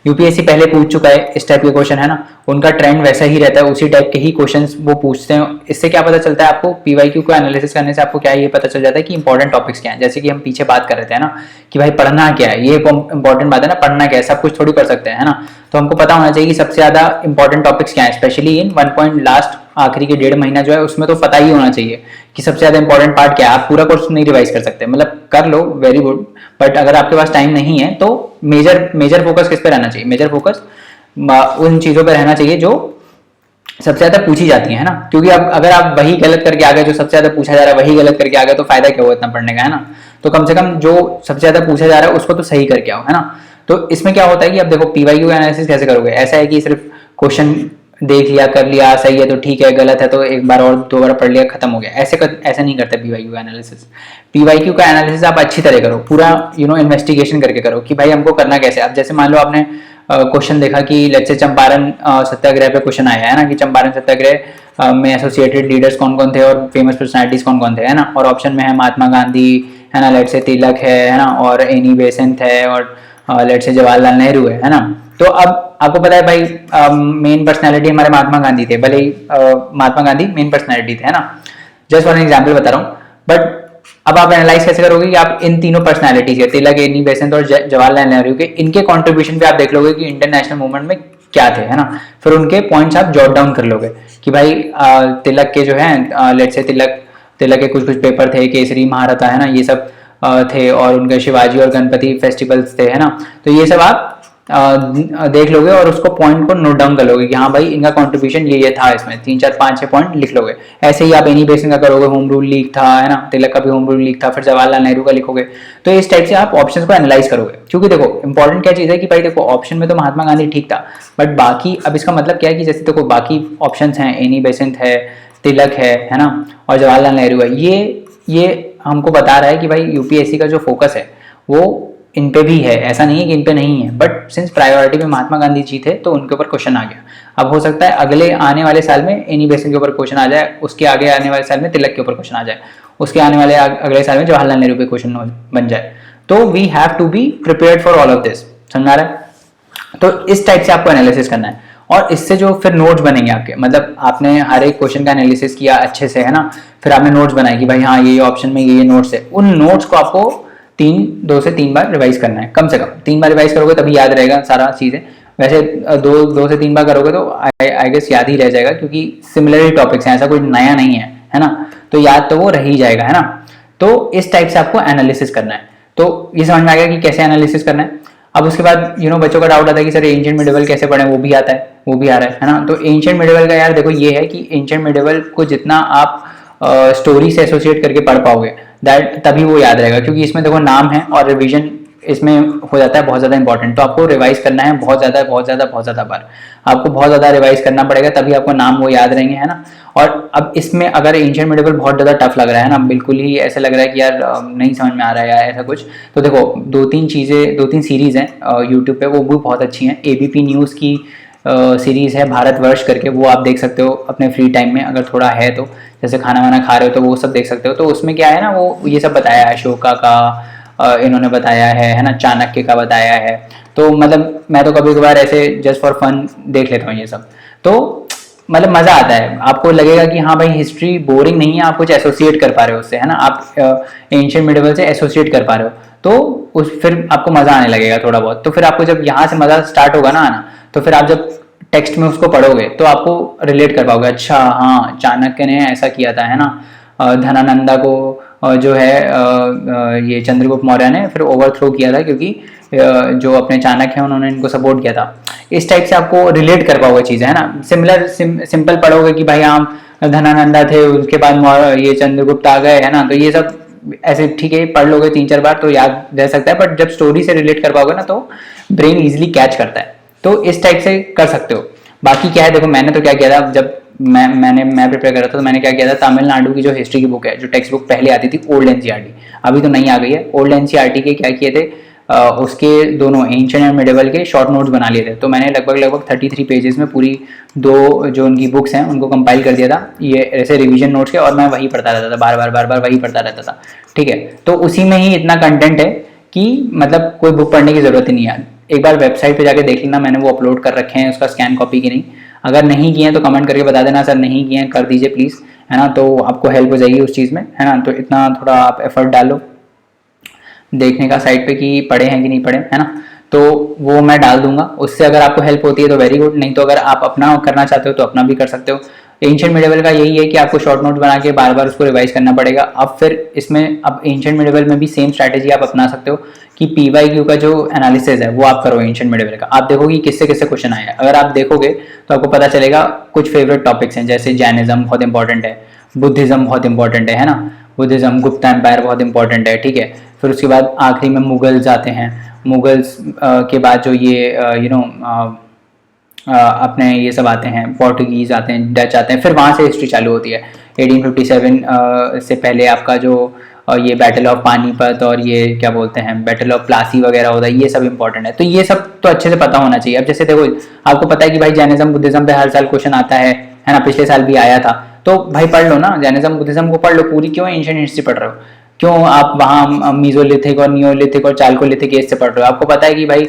यूपीएससी पहले पूछ चुका है इस टाइप के क्वेश्चन, है ना, उनका ट्रेंड वैसा ही रहता है, उसी टाइप के ही क्वेश्चंस वो पूछते हैं। इससे क्या पता चलता है आपको? पीवाईक्यू को एनालिसिस करने से आपको क्या ये पता चल जाता है कि इंपॉर्टेंट टॉपिक्स क्या हैं। जैसे कि हम पीछे बात कर रहे थे ना कि भाई पढ़ना क्या है, ये इंपॉर्टेंट बात है ना, पढ़ना क्या है, सब कुछ थोड़ी पढ़ सकते हैं, है ना। तो हमको पता होना चाहिए कि सबसे ज्यादा इंपॉर्टेंट टॉपिक्स क्या है, स्पेशली इन 1 पॉइंट लास्ट आखिरी के 1.5 महीना जो है उसमें तो पता ही होना चाहिए कि सबसे ज्यादा इंपॉर्टेंट पार्ट क्या है। आप पूरा कोर्स नहीं रिवाइज कर सकते, मतलब कर लो, वेरी गुड, बट अगर आपके पास टाइम नहीं है तो मेजर फोकस किस पे रहना चाहिए? मेजर फोकस उन चीजों पे रहना चाहिए जो सबसे ज्यादा पूछी जाती है ना। क्योंकि अब अगर आप वही गलत करके आ गए, जो सबसे ज्यादा पूछा जा रहा है वही गलत करके आ गए, तो फायदा क्या हुआ इतना पढ़ने का, है ना। तो कम से कम जो सबसे ज्यादा पूछा जा रहा है उसको तो सही करके आओ, है ना। तो इसमें क्या होता है कि अब देखो, पीवाईक्यू एनालिसिस कैसे करोगे? ऐसा है कि सिर्फ क्वेश्चन देख लिया, कर लिया, सही है तो ठीक है, गलत है तो एक बार और 2 बार पढ़ लिया, खत्म हो गया, ऐसे नहीं करते पीवाईक्यू एनालिसिस। पीवाईक्यू का एनालिसिस आप अच्छी तरह करो, पूरा इन्वेस्टिगेशन करके करो कि भाई हमको करना कैसे। अब जैसे मान लो आपने क्वेश्चन देखा कि लेट्स से चंपारण सत्याग्रह पे क्वेश्चन आया है ना, कि चंपारण सत्याग्रह में एसोसिएटेड लीडर्स कौन कौन थे और फेमस पर्सनालिटीज कौन कौन थे, है ना। और ऑप्शन में है महात्मा गांधी, है ना, लेट्स से तिलक है ना, और एनी बेसेंट है, और लेट्स से जवाहरलाल नेहरू है ना। तो अब आपको पता है भाई मेन पर्सनैलिटी हमारे महात्मा गांधी थे, भले ही महात्मा गांधी मेन पर्सनैलिटी थे, है ना, जस्ट फॉर एन एग्जाम्पल बता रहा हूँ। बट अब आप एनालाइज कैसे करोगे कि आप इन तीनों पर्सनैलिटीज के, तिलक, एनी बेसेंट और जवाहरलाल नेहरू के, इनके कॉन्ट्रीब्यूशन पे आप देख लोगे कि इंडियन नेशनल मूवमेंट में क्या थे, है ना। फिर उनके पॉइंट्स आप जॉट डाउन कर लोगे कि भाई तिलक के जो है, लेट्स से तिलक के कुछ कुछ पेपर थे, केसरी महारथा, है ना, ये सब थे, और उनके शिवाजी और गणपति फेस्टिवल्स थे, है ना। तो ये सब आप देख लोगे और उसको पॉइंट को नोट डाउन कर लोगे कि हाँ भाई इनका कंट्रीब्यूशन ये था, इसमें 3-4-5-6 पॉइंट लिख लोगे। ऐसे ही आप एनी बेसिन का करोगे, होम रूल लीग था, है ना, तिलक का भी होम रूल लीग था, फिर जवाहरलाल नेहरू का लिखोगे। तो इस टाइप से आप ऑप्शंस को एनालाइज करोगे। क्योंकि देखो इंपॉर्टेंट क्या चीज है कि भाई देखो, ऑप्शन में तो महात्मा गांधी ठीक था, बट बाकी, अब इसका मतलब क्या है कि जैसे देखो बाकी ऑप्शन हैं, एनी बेसेंट है, तिलक है ना, और जवाहरलाल नेहरू है, ये हमको बता रहा है कि भाई यूपीएससी का जो फोकस है वो इन पे भी है, ऐसा नहीं है कि इन पे नहीं है, बट सिंस प्रायोरिटी में महात्मा गांधी जी थे तो उनके ऊपर क्वेश्चन आ गया। अब हो सकता है अगले आने वाले साल में एनी बेसेंट के ऊपर क्वेश्चन आ जाए, उसके आगे आने वाले साल में तिलक के ऊपर क्वेश्चन आ जाए, उसके आने वाले अगले साल में जवाहरलाल नेहरू पे क्वेश्चन बन जाए। तो we have to be prepared for all of this. समझ रहा है? तो इस टाइप से आपको एनालिसिस करना है, और इससे जो फिर नोट्स बनेंगे आपके, मतलब आपने हर एक क्वेश्चन का एनालिसिस किया अच्छे से, है ना, फिर आपने नोट्स बनाए कि भाई हाँ ये ऑप्शन में ये नोट्स है, उन नोट्स को आपको 2 से 3 बार रिवाइज करना है, कम से कम 3 बार रिवाइज करोगे तभी याद रहेगा सारा चीजें। वैसे 2 से 3 बार करोगे तो आई गेस याद ही रह जाएगा, क्योंकि सिमिलर ही टॉपिक्स हैं, ऐसा कोई नया नहीं है ना, तो याद तो वो रह ही जाएगा, है ना। तो इस टाइप से आपको एनालिसिस करना है। तो ये समझ में आ गया कि कैसे एनालिसिस करना है। अब उसके बाद बच्चों का डाउट आता है कि सर एंशिएंट मिडिवल कैसे पढ़ें, वो भी आता है, वो भी आ रहा है ना। तो एंशिएंट मिडिवल का यार देखो ये है कि एंशिएंट मिडिवल को जितना आप स्टोरी से एसोसिएट करके पढ़ पाओगे दैट तभी वो याद रहेगा, क्योंकि इसमें देखो नाम है और रिवीजन इसमें हो जाता है बहुत ज्यादा इंपॉर्टेंट। तो आपको रिवाइज करना है बहुत ज्यादा बार, आपको बहुत ज्यादा रिवाइज करना पड़ेगा, तभी आपको नाम वो याद रहेंगे, है ना। और अब इसमें अगर एंशिएंट मिडिवल बहुत ज्यादा टफ लग रहा है ना, बिल्कुल ही ऐसे लग रहा है कि यार नहीं समझ में आ रहा है या ऐसा कुछ, तो देखो 2-3 सीरीज हैं यूट्यूब पे, वो भी बहुत अच्छी हैं। एबीपी न्यूज़ की सीरीज है भारतवर्ष करके, वो आप देख सकते हो अपने फ्री टाइम में, अगर थोड़ा है तो, जैसे खाना वाना खा रहे हो तो वो सब देख सकते हो। तो उसमें क्या है ना, वो ये सब बताया है, अशोका का इन्होंने बताया है ना, चाणक्य का बताया है। तो मतलब मैं तो कभी कभार ऐसे जस्ट फॉर फन देख लेता हूँ ये सब, तो मतलब मजा आता है, आपको लगेगा कि हाँ भाई हिस्ट्री बोरिंग नहीं है, आप कुछ एसोसिएट कर पा रहे हो उससे, है ना, आप एंशिएंट मिडिवल से एसोसिएट कर पा रहे हो, तो उस फिर आपको मजा आने लगेगा थोड़ा बहुत। तो फिर आपको जब यहाँ से मजा स्टार्ट होगा ना आना, तो फिर आप जब टेक्स्ट में उसको पढ़ोगे तो आपको रिलेट कर पाओगे, अच्छा हाँ चाणक्य ने ऐसा किया था, है ना, धनानंदा को जो है ये चंद्रगुप्त मौर्य ने फिर ओवरथ्रो किया था, क्योंकि जो अपने चाणक्य हैं उन्होंने इनको सपोर्ट किया था। इस टाइप से आपको रिलेट कर पाओगे चीजें, है ना। सिंपल पढ़ोगे कि भाई हम धनानंदा थे, उसके बाद ये चंद्रगुप्त आ गए, है ना, तो ये सब ऐसे ठीक है पढ़ लोगे 3-4 बार तो याद रह सकता है, बट जब स्टोरी से रिलेट कर पाओगे ना तो ब्रेन इजीली कैच करता है। तो इस टाइप से कर सकते हो। बाकी क्या है, देखो मैंने तो क्या किया था, जब मैं प्रिपेयर कर रहा था तो मैंने क्या किया था, तमिलनाडु की जो हिस्ट्री की बुक है, जो टेक्स्ट बुक पहले आती थी ओल्ड एनसीईआरटी, अभी तो नहीं आ गई है, ओल्ड एनसीईआरटी के क्या किए थे, उसके दोनों एंशिएंट एंड मिडिवल के शॉर्ट नोट्स बना लिए थे। तो मैंने लगभग 33 पेजेस में पूरी 2 जो उनकी बुक्स हैं उनको कंपाइल कर दिया था, ये ऐसे रिवीजन नोट्स के, और मैं वही पढ़ता रहता था, बार बार वही पढ़ता रहता था। ठीक है, तो उसी में ही इतना कंटेंट है कि मतलब कोई बुक पढ़ने की जरूरत ही नहीं है। एक बार वेबसाइट पे जाके देख लेना, मैंने वो अपलोड कर रखे हैं, उसका स्कैन कॉपी की नहीं। अगर नहीं किए हैं तो कमेंट करके बता देना, सर नहीं किए हैं, कर दीजिए प्लीज़, है ना, तो आपको हेल्प हो जाएगी उस चीज़ में, है ना। तो इतना थोड़ा आप एफर्ट डालो देखने का साइट पे कि पढ़े हैं कि नहीं पढ़े, है ना। तो वो मैं डाल दूंगा, उससे अगर आपको हेल्प होती है तो वेरी गुड, नहीं तो अगर आप अपना करना चाहते हो तो अपना भी कर सकते हो। एंशिएंट मिडिवल का यही है कि आपको शॉर्ट नोट्स बना के बार बार उसको रिवाइज करना पड़ेगा। अब फिर इसमें अब एंशिएंट मिडिवल में भी सेम स्ट्रैटेजी आप अपना सकते हो कि PYQ का जो एनालिसिस है वो आप करो एंशिएंट मिडिवल का। आप देखोगे किससे किससे क्वेश्चन आए हैं, अगर आप देखोगे तो आपको पता चलेगा कुछ फेवरेट टॉपिक्स हैं, जैसे जैनिज्म बहुत इंपॉर्टेंट है, बुद्धिज्म बहुत इंपॉर्टेंट है ना, बुद्धिज्म, गुप्ता एम्पायर बहुत इंपॉर्टेंट है, ठीक है। फिर उसके बाद आखिरी में मुगल्स आते हैं, मुगल्स के बाद जो ये अपने ये सब आते हैं, पोर्टुगीज आते हैं, डच आते हैं, फिर वहाँ से हिस्ट्री चालू होती है। 1857 से पहले आपका जो ये बैटल ऑफ पानीपत और ये क्या बोलते हैं बैटल ऑफ प्लासी वगैरह होता है, ये सब इंपॉर्टेंट है। तो ये सब तो अच्छे से पता होना चाहिए। अब जैसे देखो आपको पता है कि भाई जैनिज्म बुद्धिज्म पे हर साल क्वेश्चन आता है ना, पिछले साल भी आया था, तो भाई पढ़ लो ना, जैनिज्म बुद्धिज्म को पढ़ लो पूरी, क्यों एंशिएंट हिस्ट्री पढ़ रहे हो, क्यों आप वहाँ मीजोलिथिक और नियोलिथिक और चाल्कोलिथिक एज से पढ़ रहे हो। आपको पता है कि भाई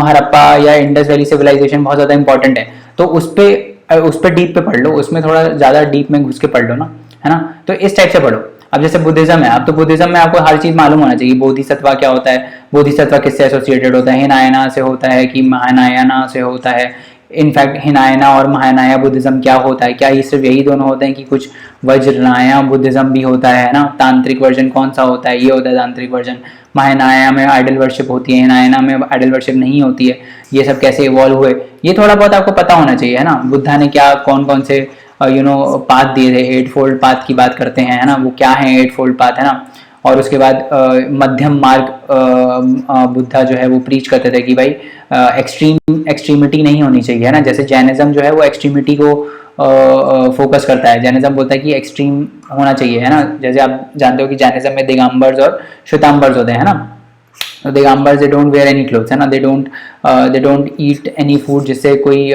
हरप्पा या इंडस वैली सिविलाइजेशन बहुत ज़्यादा इंपॉर्टेंट है, तो उस पर डीप पे पढ़ लो, उसमें थोड़ा ज़्यादा डीप में घुस के पढ़ लो ना, है ना। तो इस टाइप से पढ़ो। अब जैसे बुद्धिज्म है, अब तो बुद्धिज्म में आपको हर चीज़ मालूम होना चाहिए, बोधिसत्व क्या होता है, बोधिसत्व किससे एसोसिएटेड होता है, हिनायना से होता है कि महानायना से होता है। इनफैक्ट हिनायना और महानाया बुद्धिज्म क्या होता है, क्या ये सिर्फ यही दोनों होते हैं कि कुछ वज्रनाया बुद्धिज्म भी होता है ना, तांत्रिक वर्जन कौन सा होता है, ये होता है तांत्रिक वर्जन। महानाया में आइडल वर्शिप होती है, हिनायना में आइडल वर्शिप नहीं होती है, ये सब कैसे इवॉल्व हुए, ये थोड़ा बहुत आपको पता होना चाहिए, है ना। बुद्धा ने क्या कौन कौन से पाथ दिए थे, 8 फोल्ड पाथ की बात करते हैं, है ना, वो क्या है 8 फोल्ड पाथ, है ना। और उसके बाद मध्यम मार्ग बुद्धा जो है वो प्रीच करते थे कि भाई एक्सट्रीमिटी नहीं होनी चाहिए, है ना। जैसे जैनिज्म जो है वो एक्सट्रीमिटी को फोकस करता है, जैनिज्म बोलता है कि एक्सट्रीम होना चाहिए, है ना। जैसे आप जानते हो कि जैनिज्म में दिगंबर्स और श्वेतांबर्स होते हैं ना। तो Digambars they don't wear any clothes, है ना, they don't eat any food जिससे कोई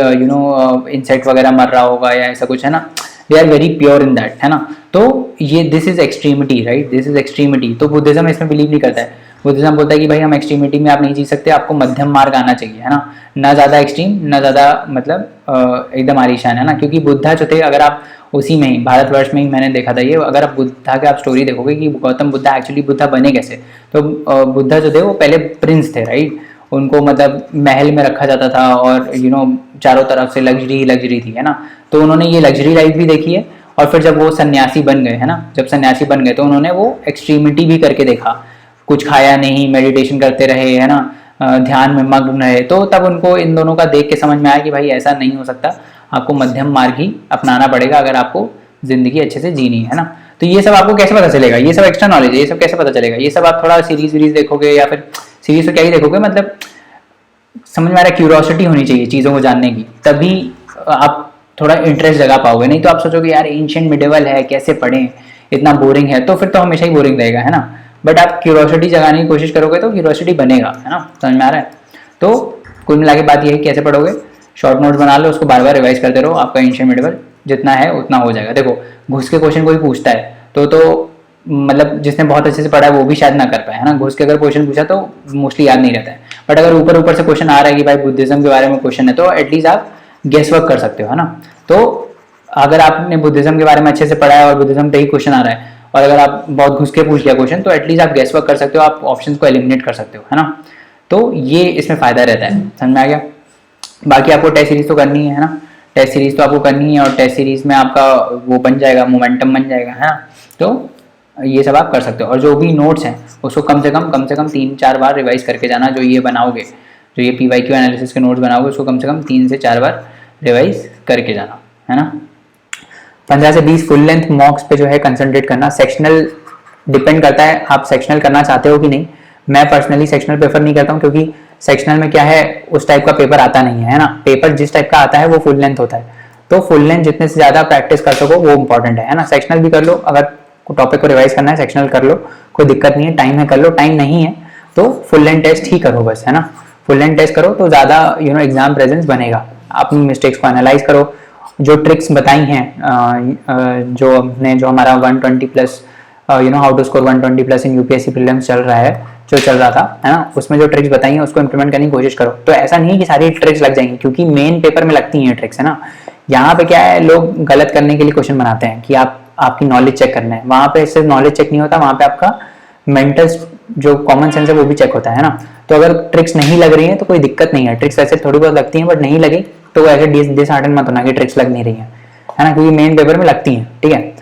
इंसेक्ट वगैरह मर रहा होगा या ऐसा कुछ, है ना। They are very pure in that, है ना। तो ये this is extremity, right, this is extremity. तो बुद्धिज्म इसमें बिलीव नहीं करता है। बुद्धिज्म बोलता है कि भाई हम एक्सट्रीमिटी में आप नहीं जी सकते, आपको मध्यम मार्ग आना चाहिए, है ना ज़्यादा एक्सट्रीम ना ज़्यादा मतलब एकदम आलीशान, है ना। क्योंकि बुद्धा जो थे, अगर आप उसी में ही भारतवर्ष में ही मैंने देखा था ये, अगर आप बुद्धा के आप स्टोरी देखोगे कि गौतम बुद्धा एक्चुअली बुद्धा बने कैसे, तो बुद्धा जो थे वो पहले प्रिंस थे, राइट। उनको मतलब महल में रखा जाता था और चारों तरफ से लग्जरी थी, है ना। तो उन्होंने ये लग्जरी लाइफ भी देखी है, और फिर जब वो सन्यासी बन गए, है ना, जब सन्यासी बन गए तो उन्होंने वो एक्सट्रीमिटी भी करके देखा, कुछ खाया नहीं, मेडिटेशन करते रहे, है ना, ध्यान में मग्न रहे। तो तब उनको इन दोनों का देख के समझ में आया कि भाई ऐसा नहीं हो सकता, आपको मध्यम मार्ग ही अपनाना पड़ेगा अगर आपको जिंदगी अच्छे से जीनी है ना। तो ये सब आपको कैसे पता चलेगा, ये सब एक्स्ट्रा नॉलेज है, ये सब कैसे पता चलेगा, ये सब आप थोड़ा सीरीज देखोगे, या फिर सीरीज तो क्या ही देखोगे, मतलब समझ में आ रहा है, क्यूरियोसिटी होनी चाहिए चीज़ों को जानने की, तभी आप थोड़ा इंटरेस्ट जगा पाओगे। नहीं तो आप सोचोगे यार एंशिएंट मिडिवल है कैसे पढ़ें, इतना बोरिंग है, तो फिर तो हमेशा ही बोरिंग रहेगा, है ना। बट आप क्यूरियोसिटी जगाने की कोशिश करोगे तो क्यूरियोसिटी बनेगा, है ना, समझ में आ रहा है। तो कुल मिला के बात यही, कैसे पढ़ोगे, शॉर्ट नोट्स बना लो, उसको बार बार रिवाइज करते रहो, आपका एंशिएंट मिडिवल जितना है उतना हो जाएगा। देखो घुस के क्वेश्चन कोई पूछता है तो मतलब जिसने बहुत अच्छे से पढ़ा है वो भी शायद ना कर पाए, है ना। घुस के अगर क्वेश्चन पूछा तो मोस्टली याद नहीं रहता है। बट अगर ऊपर से क्वेश्चन आ रहा है कि भाई बुद्धिज्म के बारे में क्वेश्चन है, तो एटलीस्ट आप गेस वर्क कर सकते हो, है ना। तो अगर आपने बुद्धिज्म के बारे में अच्छे से पढ़ा है और बुद्धिज्म पे ही क्वेश्चन आ रहा है, और अगर आप बहुत घुस के पूछ लिया क्वेश्चन, तो एटलीस्ट आप गेस वर्क कर सकते हो, आप ऑप्शन को एलिमिनेट कर सकते हो, है ना। तो ये इसमें फायदा रहता है, समझ में आ गया। बाकी आपको टेस्ट सीरीज तो करनी है ना, टेस्ट सीरीज तो आपको करनी है, और टेस्ट सीरीज में आपका वो बन जाएगा, मोमेंटम बन जाएगा, है ना। तो ये सब आप कर सकते हो, और जो भी नोट्स हैं उसको कम से कम 3-4 बार रिवाइज करके जाना। जो ये बनाओगे, जो ये PYQ एनालिसिस के नोट्स बनाओगे, उसको कम से कम 3 से 4 बार रिवाइज करके जाना, है ना। 15 से 20 फुल लेंथ मॉक्स पे जो है कंसंट्रेट करना। सेक्शनल डिपेंड करता है आप सेक्शनल करना चाहते हो कि नहीं। मैं पर्सनली सेक्शनल प्रेफर नहीं करता हूँ, क्योंकि सेक्शनल में क्या है, उस टाइप का पेपर आता नहीं है ना। पेपर जिस टाइप का आता है वो फुल लेंथ होता है, तो फुल लेंथ जितने से ज़्यादा प्रैक्टिस कर सको वो इंपॉर्टेंट है ना। सेक्शनल भी कर लो, अगर टॉपिक को रिवाइज करना है सेक्शनल कर लो, कोई दिक्कत नहीं है। टाइम है कर लो, टाइम नहीं है तो फुल लेंथ टेस्ट ही करो बस, है ना। फुल लेंथ टेस्ट करो तो ज़्यादा एग्जाम प्रेजेंस बनेगा। अपनी मिस्टेक्स को एनालाइज करो, जो ट्रिक्स बताई हैं जो हमारा 120 plus how to score 120 plus in UPSC prelims चल रहा है, जो चल रहा था, है ना, उसमें जो ट्रिक्स बताई हैं उसको इंप्लीमेंट करने की कोशिश करो। तो ऐसा नहीं है कि सारी ट्रिक्स लग जाएंगी, क्योंकि मेन पेपर में लगती हैं ट्रिक्स, है ना। यहाँ पे क्या है, लोग गलत करने के लिए क्वेश्चन बनाते हैं कि आपकी नॉलेज चेक करना है। वहाँ पे सिर्फ नॉलेज चेक नहीं होता, वहाँ पे आपका मेंटल जो कॉमन सेंस है वो भी चेक होता है ना। तो अगर ट्रिक्स नहीं लग रही है तो कोई दिक्कत नहीं है, ट्रिक्स वैसे थोड़ी बहुत लगती हैं, बट नहीं लगी तो ऐसे डिसहार्टन मत होना कि ट्रिक्स लग नहीं रही है ना, क्योंकि मेन पेपर में लगती हैं, ठीक है।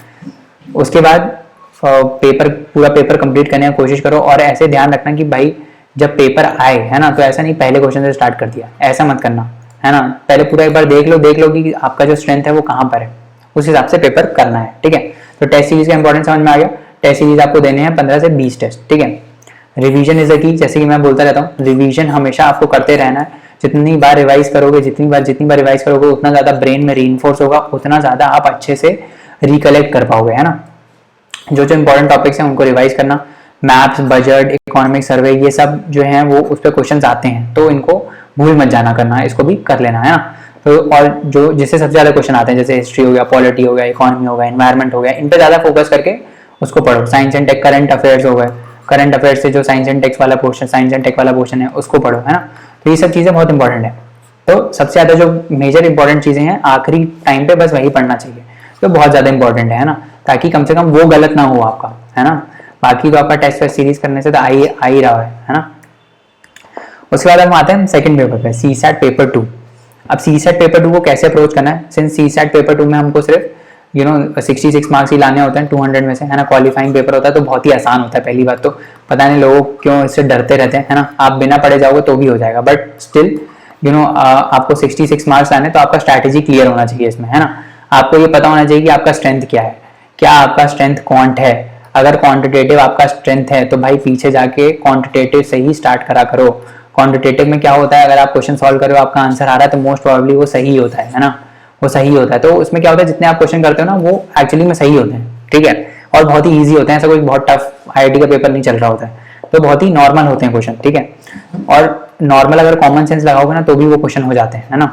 उसके बाद पूरा पेपर कंप्लीट करने की कोशिश करो, और ऐसे ध्यान रखना कि भाई जब पेपर आए, है ना, तो ऐसा नहीं पहले क्वेश्चन से स्टार्ट कर दिया, ऐसा मत करना, है ना। पहले पूरा एक बार देख लो कि आपका जो स्ट्रेंथ है वो कहाँ पर है, उस हिसाब से पेपर करना है, ठीक है। तो टेस्ट सीरीज का इंपॉर्टेंस समझ में आ गया। टेस्ट सीरीज आपको देने हैं 15 से 20 टेस्ट, ठीक है। रिवीजन इज द की, जैसे कि मैं बोलता रहता हूँ, रिवीजन हमेशा आपको करते रहना है। जितनी बार रिवाइज करोगे, जितनी बार रिवाइज करोगे, उतना ज्यादा ब्रेन में रीइंफोर्स होगा, उतना ज्यादा आप अच्छे से रिकलेक्ट कर पाओगे, है ना। जो इंपॉर्टेंट टॉपिक्स हैं उनको रिवाइज करना। मैप्स, बजट, इकोनॉमिक सर्वे, ये सब जो हैं वो उस पर क्वेश्चन आते हैं, तो इनको भूल मत जाना करना, इसको भी कर लेना, है ना। तो और जो जिससे सबसे ज्यादा क्वेश्चन आते हैं, जैसे हिस्ट्री हो गया, पॉलिटी हो गया, इकोनॉमी हो गया, एनवायरमेंट हो गया, इन पर ज्यादा फोकस करके उसको पढ़ो। Science and tech, current affairs हो गए, करंट अफेयर्स से जो साइंस एंड टेक वाला पोर्शन है उसको पढ़ो, है ना। तो ये सब चीजें बहुत इंपॉर्टेंट है। तो सबसे ज्यादा जो मेजर इंपॉर्टेंट चीजें हैं आखिरी टाइम पे बस वही पढ़ना चाहिए, तो बहुत ज्यादा इंपॉर्टेंट है ना, ताकि कम से कम वो गलत ना हो आपका, है ना। बाकी तो आपका टेस्ट सीरीज करने से तो आ ही रहा है ना। उसके बाद हम आते हैं सेकंड पेपर पे, सीसैट पेपर 2। अब सीसैट पेपर 2 को कैसे अप्रोच करना है, सिंस सीसैट पेपर 2 में हमको सिर्फ 66 मार्क्स ही लाने होते हैं 200 में से, है ना। क्वालिफाइंग पेपर होता है तो बहुत ही आसान होता है। पहली बात तो पता नहीं लोग क्यों इससे डरते रहते हैं, है ना। आप बिना पढ़े जाओगे तो भी हो जाएगा, बट स्टिल आपको 66 मार्क्स लाने, तो आपका स्ट्रैटेजी क्लियर होना चाहिए इसमें, है ना। आपको ये पता होना चाहिए कि आपका स्ट्रेंथ क्या है, क्या आपका स्ट्रेंथ क्वांट है। अगर क्वांटिटेटिव आपका स्ट्रेंथ है तो भाई पीछे जाके क्वांटिटेटिव से ही स्टार्ट करा करो। क्वांटिटेटिव में क्या होता है, अगर आप क्वेश्चन सॉल्व करो, आपका आंसर आ रहा है, तो मोस्ट प्रोबेबली वो सही होता है ना, वो सही होता है। तो उसमें क्या होता है, जितने आप क्वेश्चन करते हो ना वो एक्चुअली में सही होते हैं, ठीक है, और बहुत ही ईजी होते हैं। ऐसा कोई बहुत टफ आईआईटी का पेपर नहीं चल रहा होता है, तो बहुत ही नॉर्मल होते हैं क्वेश्चन, ठीक है। और नॉर्मल अगर कॉमन सेंस लगाओगे ना तो भी वो क्वेश्चन हो जाते हैं, है ना।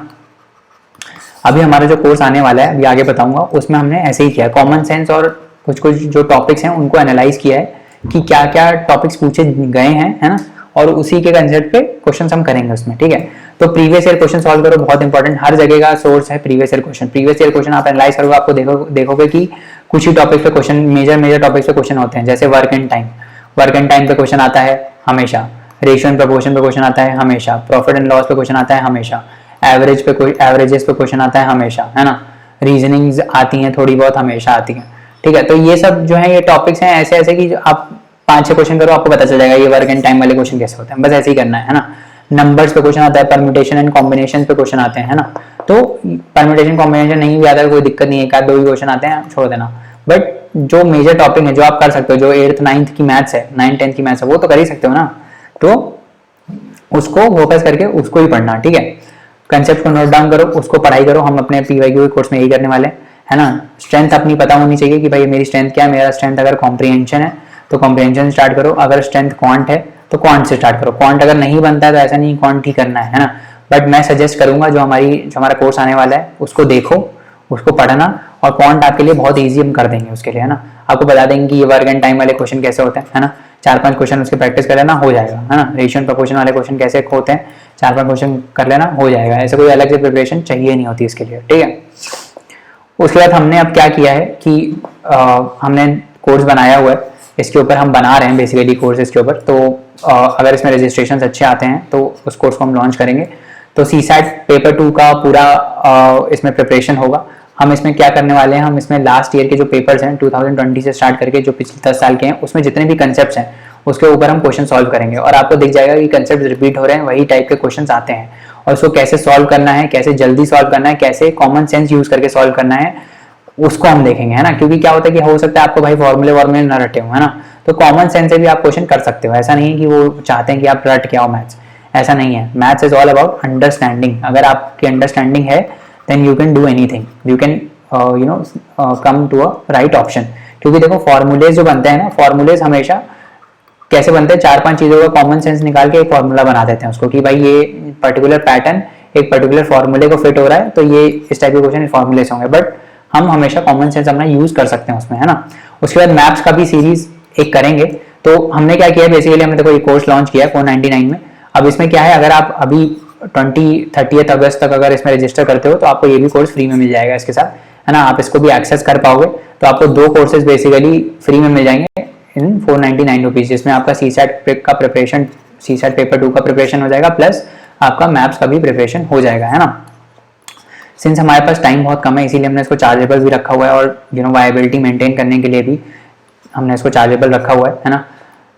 अभी हमारा जो कोर्स आने वाला है, अभी आगे बताऊंगा, उसमें हमने ऐसे ही किया, कॉमन सेंस और कुछ कुछ जो टॉपिक्स हैं उनको एनालाइज किया है कि क्या क्या टॉपिक्स पूछे गए हैं, है ना, और उसी के कंसेप्ट पे क्वेश्चन हम करेंगे उसमें, ठीक है। तो प्रीवियस ईयर क्वेश्चन सॉल्व करो, बहुत इंपॉर्टेंट, हर जगह का सोर्स है previous year question. Previous year question आप एनालाइज करोगे, आपको देखोगे कि कुछ ही टॉपिक पे क्वेश्चन, मेजर टॉपिक्स पे क्वेश्चन होते हैं। जैसे वर्क एंड टाइम पे क्वेश्चन आता है हमेशा, रेशियो एंड प्रोपोर्शन पे क्वेश्चन आता है हमेशा, प्रॉफिट एंड लॉस पे क्वेश्चन आता है हमेशा, एवरेजेस पे क्वेश्चन आता है हमेशा, है ना। रीजनिंग्स आती हैं थोड़ी बहुत, हमेशा आती हैं, ठीक है। तो ये सब जो है ये टॉपिक्स हैं ऐसे ऐसे कि आप 5-6 क्वेश्चन करो, आपको पता चल जाएगा ये वर्क एंड टाइम वाले क्वेश्चन कैसे होते हैं, बस ऐसे ही करना है ना। नंबर्स पे क्वेश्चन आता है, परम्यूटेशन एंड कॉम्बिनेशन पे क्वेश्चन आते हैं, है ना। तो परम्यूटेशन कॉम्बिनेशन नहीं भी आता है कोई दिक्कत नहीं है, एक आध दो ही क्वेश्चन आते हैं, छोड़ देना। बट जो मेजर टॉपिक है जो आप कर सकते हो, जो 8th 9th की मैथ्स है, 9th 10th की मैथ्स है, वो तो कर ही सकते हो ना। तो उसको फोकस करके उसको ही पढ़ना, ठीक है। कंसेप्ट को नोट डाउन करो, उसको पढ़ाई करो। हम अपने पीवाईक्यू के कोर्स में यही करने वाले हैं, है ना। स्ट्रेंथ अपनी पता होनी चाहिए कि भाई मेरी स्ट्रेंथ क्या है। मेरा स्ट्रेंथ अगर कॉम्प्रीहेंशन है तो कॉम्प्रीहेंशन स्टार्ट करो, अगर स्ट्रेंथ क्वांट है तो क्वांट से स्टार्ट करो। क्वांट अगर नहीं बनता है तो ऐसा नहीं क्वांट ही करना है ना। बट मैं सजेस्ट करूंगा जो हमारा कोर्स आने वाला है उसको देखो, उसको पढ़ना, और क्वांट आपके लिए बहुत ईजी हम कर देंगे उसके लिए, है ना। आपको बता देंगे कि ये वर्क एंड टाइम वाले क्वेश्चन कैसे होते हैं, है ना। 4-5 क्वेश्चन उसके प्रैक्टिस कर लेना, हो जाएगा, है ना। रेशियो एंड प्रोपोर्शन वाले क्वेश्चन कैसे होते हैं, 4-5 क्वेश्चन कर लेना, हो जाएगा। ऐसे कोई अलग से प्रिपरेशन चाहिए नहीं होती इसके लिए, ठीक है। उसके बाद हमने अब क्या किया है कि हमने कोर्स बनाया हुआ है, इसके ऊपर हम बना रहे हैं बेसिकली कोर्स इसके ऊपर। तो अगर इसमें रजिस्ट्रेशन अच्छे आते हैं तो उस कोर्स को हम लॉन्च करेंगे। तो सीसैट पेपर 2 का पूरा इसमें प्रिपरेशन होगा। हम इसमें क्या करने वाले हैं, हम इसमें लास्ट ईयर के जो पेपर्स हैं 2020 से स्टार्ट करके जो पिछले 10 साल के हैं, उसमें जितने भी कंसेप्ट हैं उसके ऊपर हम क्वेश्चन सॉल्व करेंगे, और आपको दिख जाएगा कि कंसेप्ट रिपीट हो रहे हैं, वही टाइप के क्वेश्चन आते हैं, और उसको कैसे सॉल्व करना है, कैसे जल्दी सॉल्व करना है, कैसे कॉमन सेंस यूज करके सॉल्व करना है, उसको हम देखेंगे, है ना। क्योंकि क्या होता है कि हो सकता है आपको भाई फॉर्मूले न रटे हो, है ना। तो कॉमन सेंस से भी आप क्वेश्चन कर सकते हो, ऐसा नहीं है कि वो चाहते हैं कि आप रट के आओ मैथ्स, ऐसा नहीं है। Maths is all about understanding. अगर आपकी अंडरस्टैंडिंग है then you can do anything, you can come to a right option. क्योंकि देखो फॉर्मूलेज जो बनते हैं ना, फॉर्मूलेज हमेशा कैसे बनते हैं, 4-5 चीजों का कॉमन सेंस निकाल के एक फॉर्मूला बना देते हैं उसको कि भाई ये पर्टिकुलर पैटर्न एक पर्टिकुलर फॉर्मूले को फिट हो रहा है तो ये इस टाइप के क्वेश्चन फॉर्मूले से होंगे। बट हम हमेशा कॉमन सेंस अपना यूज कर सकते हैं उसमें, है ना। उसके बाद मैप्स का भी सीरीज एक करेंगे। तो हमने क्या किया, बेसिकली हमने देखो एक कोर्स लॉन्च किया 499 में। अब इसमें क्या है, अगर आप अभी 30 अगस्त तक अगर इसमें रजिस्टर करते हो तो आपको ये भी कोर्स फ्री में मिल जाएगा इसके साथ, है ना। आप इसको भी एक्सेस कर पाओगे। तो आपको 2 कोर्सेज बेसिकली फ्री में मिल जाएंगे इन 499 रुपीज, जिसमें आपका सीसैट का प्रिपरेशन, सीसैट पेपर 2 का प्रिपरेशन हो जाएगा, प्लस आपका मैप्स का भी प्रिपरेशन हो जाएगा, है ना। सिंस हमारे पास टाइम बहुत कम है इसीलिए हमने इसको चार्जेबल भी रखा हुआ है, और वायबिलिटी मेंटेन करने के लिए भी हमने इसको चार्जेबल रखा हुआ है ना।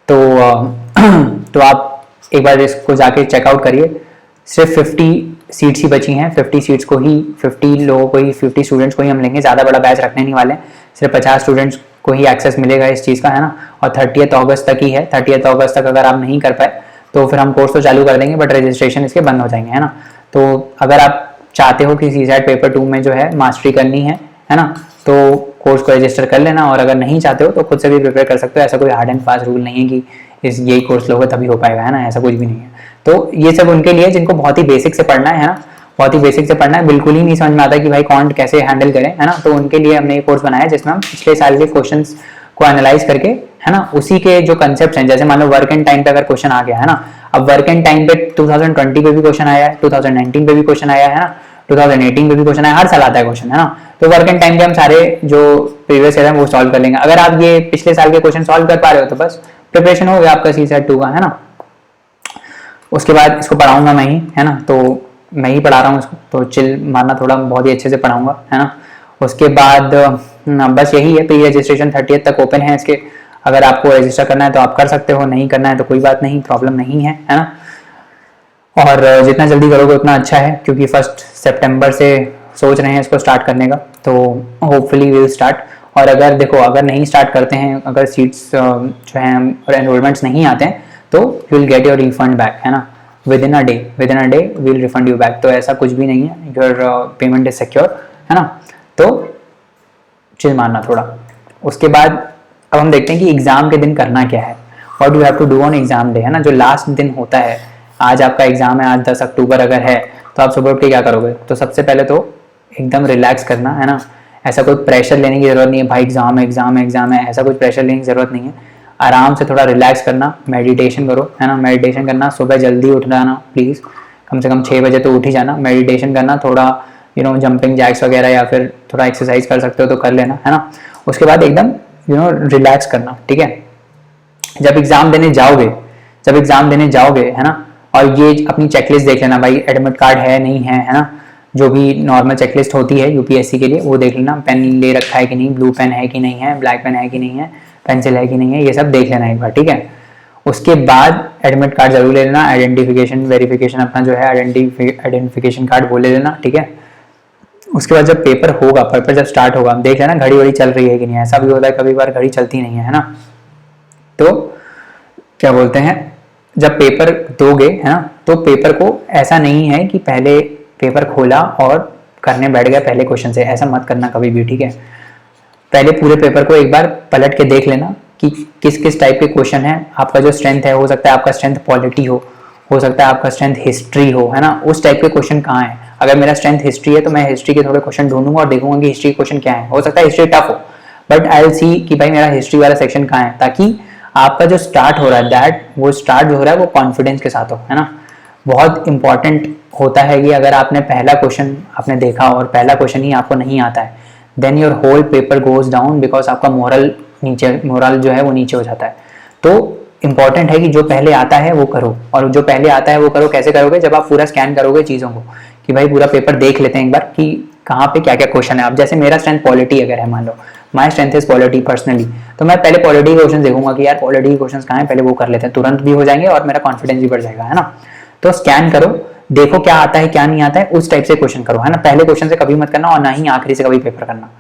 तो आप एक बार इसको जाके चेकआउट करिए। सिर्फ 50 सीट्स ही बची हैं, 50 सीट्स को ही, 50 लोगों को ही, 50 स्टूडेंट्स को ही हम लेंगे, ज़्यादा बड़ा बैच रखने नहीं वाले। सिर्फ 50 स्टूडेंट्स को ही एक्सेस मिलेगा इस चीज़ का, है ना। और 30 अगस्त तक ही है। 30 अगस्त तक अगर आप नहीं कर पाए तो फिर हम कोर्स तो चालू कर देंगे, बट रजिस्ट्रेशन इसके बंद हो जाएंगे, है ना। तो अगर आप चाहते हो कि सीसैट पेपर 2 में जो है मास्टरी करनी है ना, तो कोर्स को रजिस्टर कर लेना। और अगर नहीं चाहते हो तो खुद से भी प्रिपेयर कर सकते हो। ऐसा कोई हार्ड एंड फास्ट रूल नहीं है कि यही कोर्स लोगे तभी हो पाएगा, है ना, ऐसा कुछ भी नहीं है। तो ये सब उनके लिए जिनको बहुत ही बेसिक से पढ़ना है ना, बहुत ही बेसिक से पढ़ना है, बिल्कुल ही नहीं समझ में आता कि भाई कॉन्ट कैसे हैंडल करें, है ना। तो उनके लिए हमने ये कोर्स बनाया जिसमें हम पिछले साल के क्वेश्चंस को एनालाइज करके, है ना, उसी के जो कंसेप्ट हैं, जैसे मान लो वर्क एंड टाइम पे अगर क्वेश्चन आ गया, है ना। अब वर्क एंड टाइम पे 2020 पे भी क्वेश्चन आया है, 2019 पे भी क्वेश्चन आया है ना, 2018 पे भी क्वेश्चन आया, हर साल आता है क्वेश्चन, है ना। तो वर्क एंड टाइम पे हम सारे जो प्रीवियस ईयर है वो सॉल्व कर लेंगे। अगर आप ये पिछले साल के क्वेश्चन सॉल्व कर पा रहे हो तो बस प्रिपरेशन हो गया आपका सीसैट 2 का, है ना। उसके बाद इसको पढ़ाऊंगा मैं ही, है ना, तो मैं ही पढ़ा रहा हूँ इसको, तो चिल मारना, थोड़ा बहुत ही अच्छे से पढ़ाऊंगा, है ना। उसके बाद बस यही है, प्री रजिस्ट्रेशन 30 तक ओपन है इसके। अगर आपको रजिस्टर करना है तो आप कर सकते हो, नहीं करना है तो कोई बात नहीं, प्रॉब्लम नहीं है ना। और जितना जल्दी करोगे उतना अच्छा है, क्योंकि 1 सितंबर से सोच रहे हैं इसको स्टार्ट करने का, तो होपफुली विल स्टार्ट। और अगर देखो, अगर नहीं स्टार्ट करते हैं, अगर सीट्स जो हैं और एनरोलमेंट्स नहीं आते हैं, तो you will get your refund back, है ना, with in a day will refund you back. तो ऐसा कुछ भी नहीं है, योर पेमेंट इज सिक्योर, है ना। तो चिल मारना थोड़ा। उसके बाद अब हम देखते हैं कि एग्जाम के दिन करना क्या है, what do have to do on exam day, है ना। जो लास्ट दिन होता है, आज आपका एग्जाम है, आज 10 अक्टूबर अगर है, तो आप सुबह उठ के क्या करोगे। तो सबसे पहले तो एकदम रिलैक्स करना, है ना। ऐसा कोई प्रेशर लेने की जरूरत नहीं है, भाई एग्जाम है एग्जाम है एग्जाम है, ऐसा कुछ प्रेशर लेने की जरूरत नहीं है। आराम से थोड़ा रिलैक्स करना, मेडिटेशन करो, है ना। मेडिटेशन करना, सुबह जल्दी उठ जाना प्लीज़, कम से कम 6 बजे तो उठ ही जाना। मेडिटेशन करना, थोड़ा जंपिंग जैक्स वगैरह या फिर थोड़ा एक्सरसाइज कर सकते हो तो कर लेना, है ना। उसके बाद एकदम रिलैक्स करना, ठीक है। जब एग्जाम देने जाओगे, है ना, और ये अपनी चेकलिस्ट देख लेना, भाई एडमिट कार्ड है नहीं है ना, जो भी नॉर्मल चेकलिस्ट होती है यूपीएससी के लिए वो देख लेना। पेन ले रखा है कि नहीं, ब्लू पेन है कि नहीं है, ब्लैक पेन है कि नहीं है, पेंसिल है कि नहीं है, ये सब देख लेना एक बार, ठीक है। उसके बाद एडमिट कार्ड जरूर ले लेना, आइडेंटिफिकेशन वेरिफिकेशन अपना जो है आइडेंटिफिकेशन कार्ड वो ले लेना, ठीक है। उसके बाद जब पेपर होगा, पेपर जब स्टार्ट होगा, देख लेना घड़ी वड़ी चल रही है कि नहीं। ऐसा भी होता है कभी बार घड़ी चलती नहीं है ना। तो क्या बोलते हैं, जब पेपर दोगे, है ना, तो पेपर को ऐसा नहीं है कि पहले पेपर खोला और करने बैठ गया पहले क्वेश्चन से, ऐसा मत करना कभी भी, ठीक है। पहले पूरे पेपर को एक बार पलट के देख लेना कि किस किस टाइप के क्वेश्चन है। आपका जो स्ट्रेंथ है, हो सकता है आपका स्ट्रेंथ पॉलिटी हो सकता है आपका स्ट्रेंथ हिस्ट्री हो, है ना, उस टाइप के क्वेश्चन कहाँ है। अगर मेरा स्ट्रेंथ हिस्ट्री है तो मैं हिस्ट्री के थोड़े क्वेश्चन ढूंढूंगा और देखूंगा कि हिस्ट्री के क्वेश्चन क्या है। हो सकता है हिस्ट्री टफ हो, बट आई विल सी कि भाई मेरा हिस्ट्री वाला सेक्शन कहाँ है, ताकि आपका जो स्टार्ट हो रहा है वो स्टार्ट जो हो रहा है वो कॉन्फिडेंस के साथ हो, है ना। बहुत इंपॉर्टेंट होता है कि अगर आपने पहला क्वेश्चन आपने देखा और पहला क्वेश्चन ही आपको नहीं आता है, then your whole paper goes down, because आपका मोरल जो है वो नीचे हो जाता है। तो इंपॉर्टेंट है कि जो पहले आता है वो करो, और जो पहले आता है वो करो। कैसे करोगे, जब आप पूरा स्कैन करोगे चीज़ों को, कि भाई पूरा पेपर देख लेते हैं एक बार कि कहाँ पे क्या क्या क्वेश्चन है। अब जैसे मेरा स्ट्रेंथ पॉलिटी अगर है, मान लो my strength is polity personally, तो मैं पहले पॉलिटी के क्वेश्चन देखूंगा कि यार पॉलिटी के क्वेश्चन कहाँ है, पहले वो कर लेते हैं, तुरंत भी हो जाएंगे और मेरा कॉन्फिडेंस भी बढ़ जाएगा, है ना। तो स्कैन करो, देखो क्या आता है क्या नहीं आता है, उस टाइप से क्वेश्चन करो, है ना। पहले क्वेश्चन से कभी मत करना और ना ही आखिरी से कभी पेपर करना,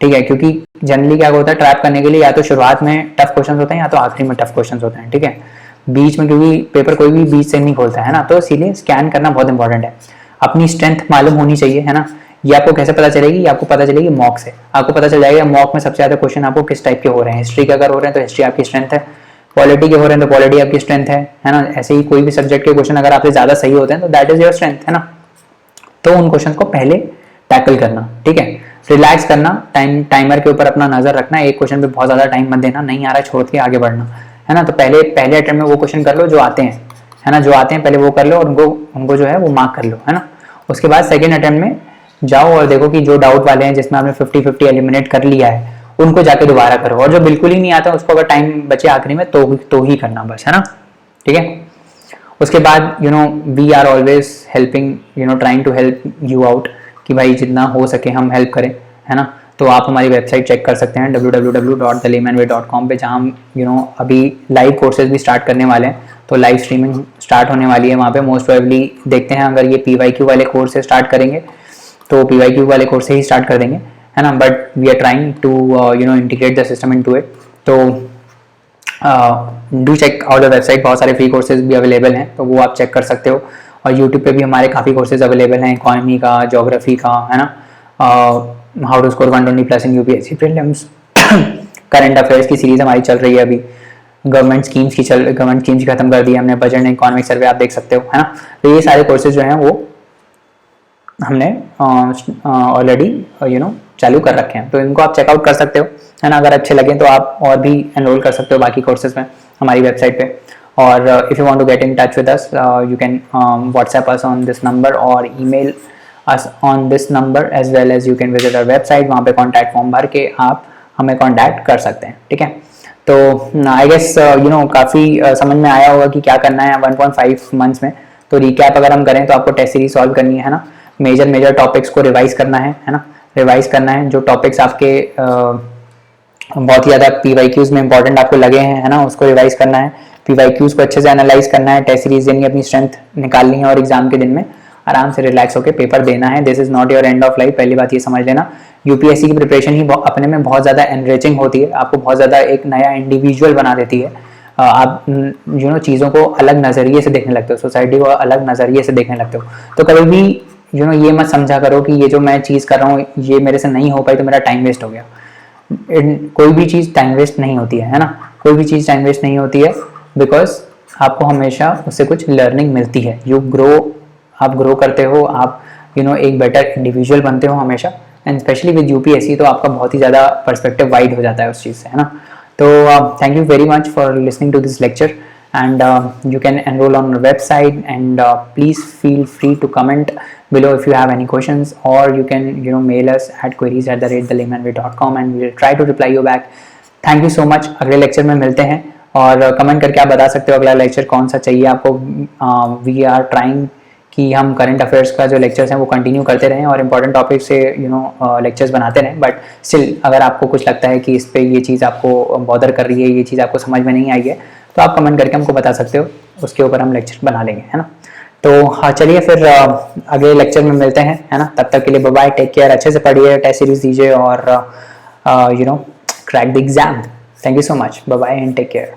ठीक है। क्योंकि जनरली क्या होता है, ट्रैप करने के लिए या तो शुरुआत में टफ क्वेश्चन होते हैं या तो आखिरी में टफ क्वेश्चन होते हैं, ठीक है। बीच में, क्योंकि पेपर कोई भी बीच से नहीं खोलता है ना, तो इसीलिए स्कैन करना बहुत इंपॉर्टेंट है। अपनी स्ट्रेंथ मालूम होनी चाहिए, है ना। ये आपको कैसे पता चलेगी? आपको पता चलेगी मॉक से, आपको पता चल जाएगा मॉक में सबसे ज़्यादा क्वेश्चन आपको किस टाइप के हो रहे हैं। हिस्ट्री के अगर हो रहे हैं तो हिस्ट्री आपकी स्ट्रेंथ है, पॉलिटी के हो रहे हैं तो पॉलिटी आपकी स्ट्रेंथ है ना। ऐसे ही कोई भी सब्जेक्ट के क्वेश्चन अगर आपसे ज़्यादा सही होते हैं तो दैट इज योर स्ट्रेंथ, है ना। तो उन क्वेश्चन को पहले टैकल करना, ठीक है। रिलैक्स करना, टाइमर के ऊपर अपना नजर रखना, एक क्वेश्चन पे बहुत ज़्यादा टाइम मत देना, नहीं आ रहा छोड़ के आगे बढ़ना, है ना। तो पहले अटेम्प्ट में वो क्वेश्चन कर लो जो आते हैं, है ना, जो आते हैं पहले वो कर लो और उनको जो है वो मार्क कर लो, है ना। उसके बाद सेकेंड अटेम्प्ट में जाओ और देखो कि जो डाउट वाले हैं जिसमें आपने 50-50 एलिमिनेट कर लिया है उनको जाके दोबारा करो, और जो बिल्कुल ही नहीं आता उसको अगर टाइम बचे आखिरी में तो ही करना बस, है ना, ठीक है। उसके बाद we are always helping, trying to help you out, कि भाई जितना हो सके हम हेल्प करें, है ना। तो आप हमारी वेबसाइट चेक कर सकते हैं www.thelaymanway.com पे, जहाँ हम अभी लाइव कोर्सेज भी स्टार्ट करने वाले हैं। तो लाइव स्ट्रीमिंग स्टार्ट होने वाली है वहाँ पे, मोस्ट प्रोबेबली देखते हैं अगर ये PYQ वाले कोर्स से स्टार्ट करेंगे तो PYQ वाले कोर्स से ही स्टार्ट कर देंगे, है ना। But we are trying to integrate the system into it. तो do check out the website, बहुत सारे फ्री कोर्सेज भी अवेलेबल हैं तो वो आप चेक कर सकते हो। और यूट्यूब पे भी हमारे काफ़ी कोर्सेज अवेलेबल हैं, इकोनॉमी का, ज्योग्राफी का, है ना, how to score 120+ in UPSC prelims, current affairs की सीरीज हमारी चल रही है अभी, गवर्नमेंट स्कीम्स की खत्म कर दी है हमने, बजट एंड इकोनॉमिक सर्वे आप देख सकते हो, है ना। तो ये सारे कोर्सेज जो हैं वो हमने ऑलरेडी चालू कर रखे हैं, तो इनको आप चेकआउट कर सकते हो, है ना। अगर अच्छे लगे तो आप और भी एनरोल कर सकते हो बाकी कोर्सेज में हमारी वेबसाइट पे। और if you want to get in touch with us you can WhatsApp us on this number और email us on this number as well as you can visit our website, वहाँ पे contact form भर के आप हमें contact कर सकते हैं, ठीक है। तो आई गेस काफ़ी समझ में आया होगा कि क्या करना है 1.5 मंथ्स में। तो रिकैप अगर हम करें तो आपको टेस्ट सीरीज सॉल्व करनी है ना, मेजर टॉपिक्स को रिवाइज करना है ना, रिवाइज करना है। जो टॉपिक्स आपके बहुत ही ज़्यादा PYQs में इंपॉर्टेंट आपको लगे हैं, है ना, उसको रिवाइज करना है। PYQs को अच्छे से एनालाइज करना है, टेस्ट सीरीज यानी अपनी स्ट्रेंथ निकालनी है और एग्जाम के दिन में आराम से रिलैक्स होकर पेपर देना है। This is not your end of life, पहली बात ये समझ लेना। UPSC की प्रिपरेशन ही अपने में बहुत ज़्यादा एनरिचिंग होती है, आपको बहुत ज़्यादा एक नया इंडिविजुअल बना देती है। आप चीज़ों को अलग नज़रिए से देखने लगते हो, सोसाइटी को अलग नज़रिए से देखने लगते हो। तो कभी भी ये मत समझा करो कि ये जो मैं चीज़ कर रहा हूँ ये मेरे से नहीं हो पाई तो मेरा टाइम वेस्ट हो गया। कोई भी चीज़ टाइम वेस्ट नहीं होती है ना, कोई भी चीज़ टाइम वेस्ट नहीं होती है, बिकॉज आपको हमेशा उससे कुछ लर्निंग मिलती है। आप ग्रो करते हो, आप एक बेटर इंडिविजुअल बनते हो हमेशा, एंड स्पेशली विद UPSC तो आपका बहुत ही ज़्यादा पर्सपेक्टिव वाइड हो जाता है उस चीज़ से, है ना। तो thank you very much for listening to this lecture, and you can enroll on our website, and please feel free to comment below if you have any questions, or you can mail us at queries@thelaymanway.com and we'll try to reply you back. Thank you so much. अगले lecture में मिलते हैं, और comment करके आप बता सकते हो अगला लेक्चर कौन सा चाहिए आपको। वी आर ट्राइंग कि हम करंट अफेयर्स का जो लेक्चर्स हैं वो कंटिन्यू करते रहें और इंपॉर्टेंट टॉपिक से लेक्चर्स बनाते रहें। बट स्टिल अगर आपको कुछ लगता है कि इस पे ये चीज़ आपको बॉदर कर रही है, ये चीज़ आपको समझ में नहीं आई है, तो आप कमेंट करके हमको बता सकते हो, उसके ऊपर हम लेक्चर बना लेंगे, है ना। तो हाँ, चलिए फिर अगले लेक्चर में मिलते हैं, है ना। तब तक के लिए बाय बाय, टेक केयर, अच्छे से पढ़िए, टेस्ट सीरीज दीजिए और crack the exam. Thank you so much, bye bye and take care.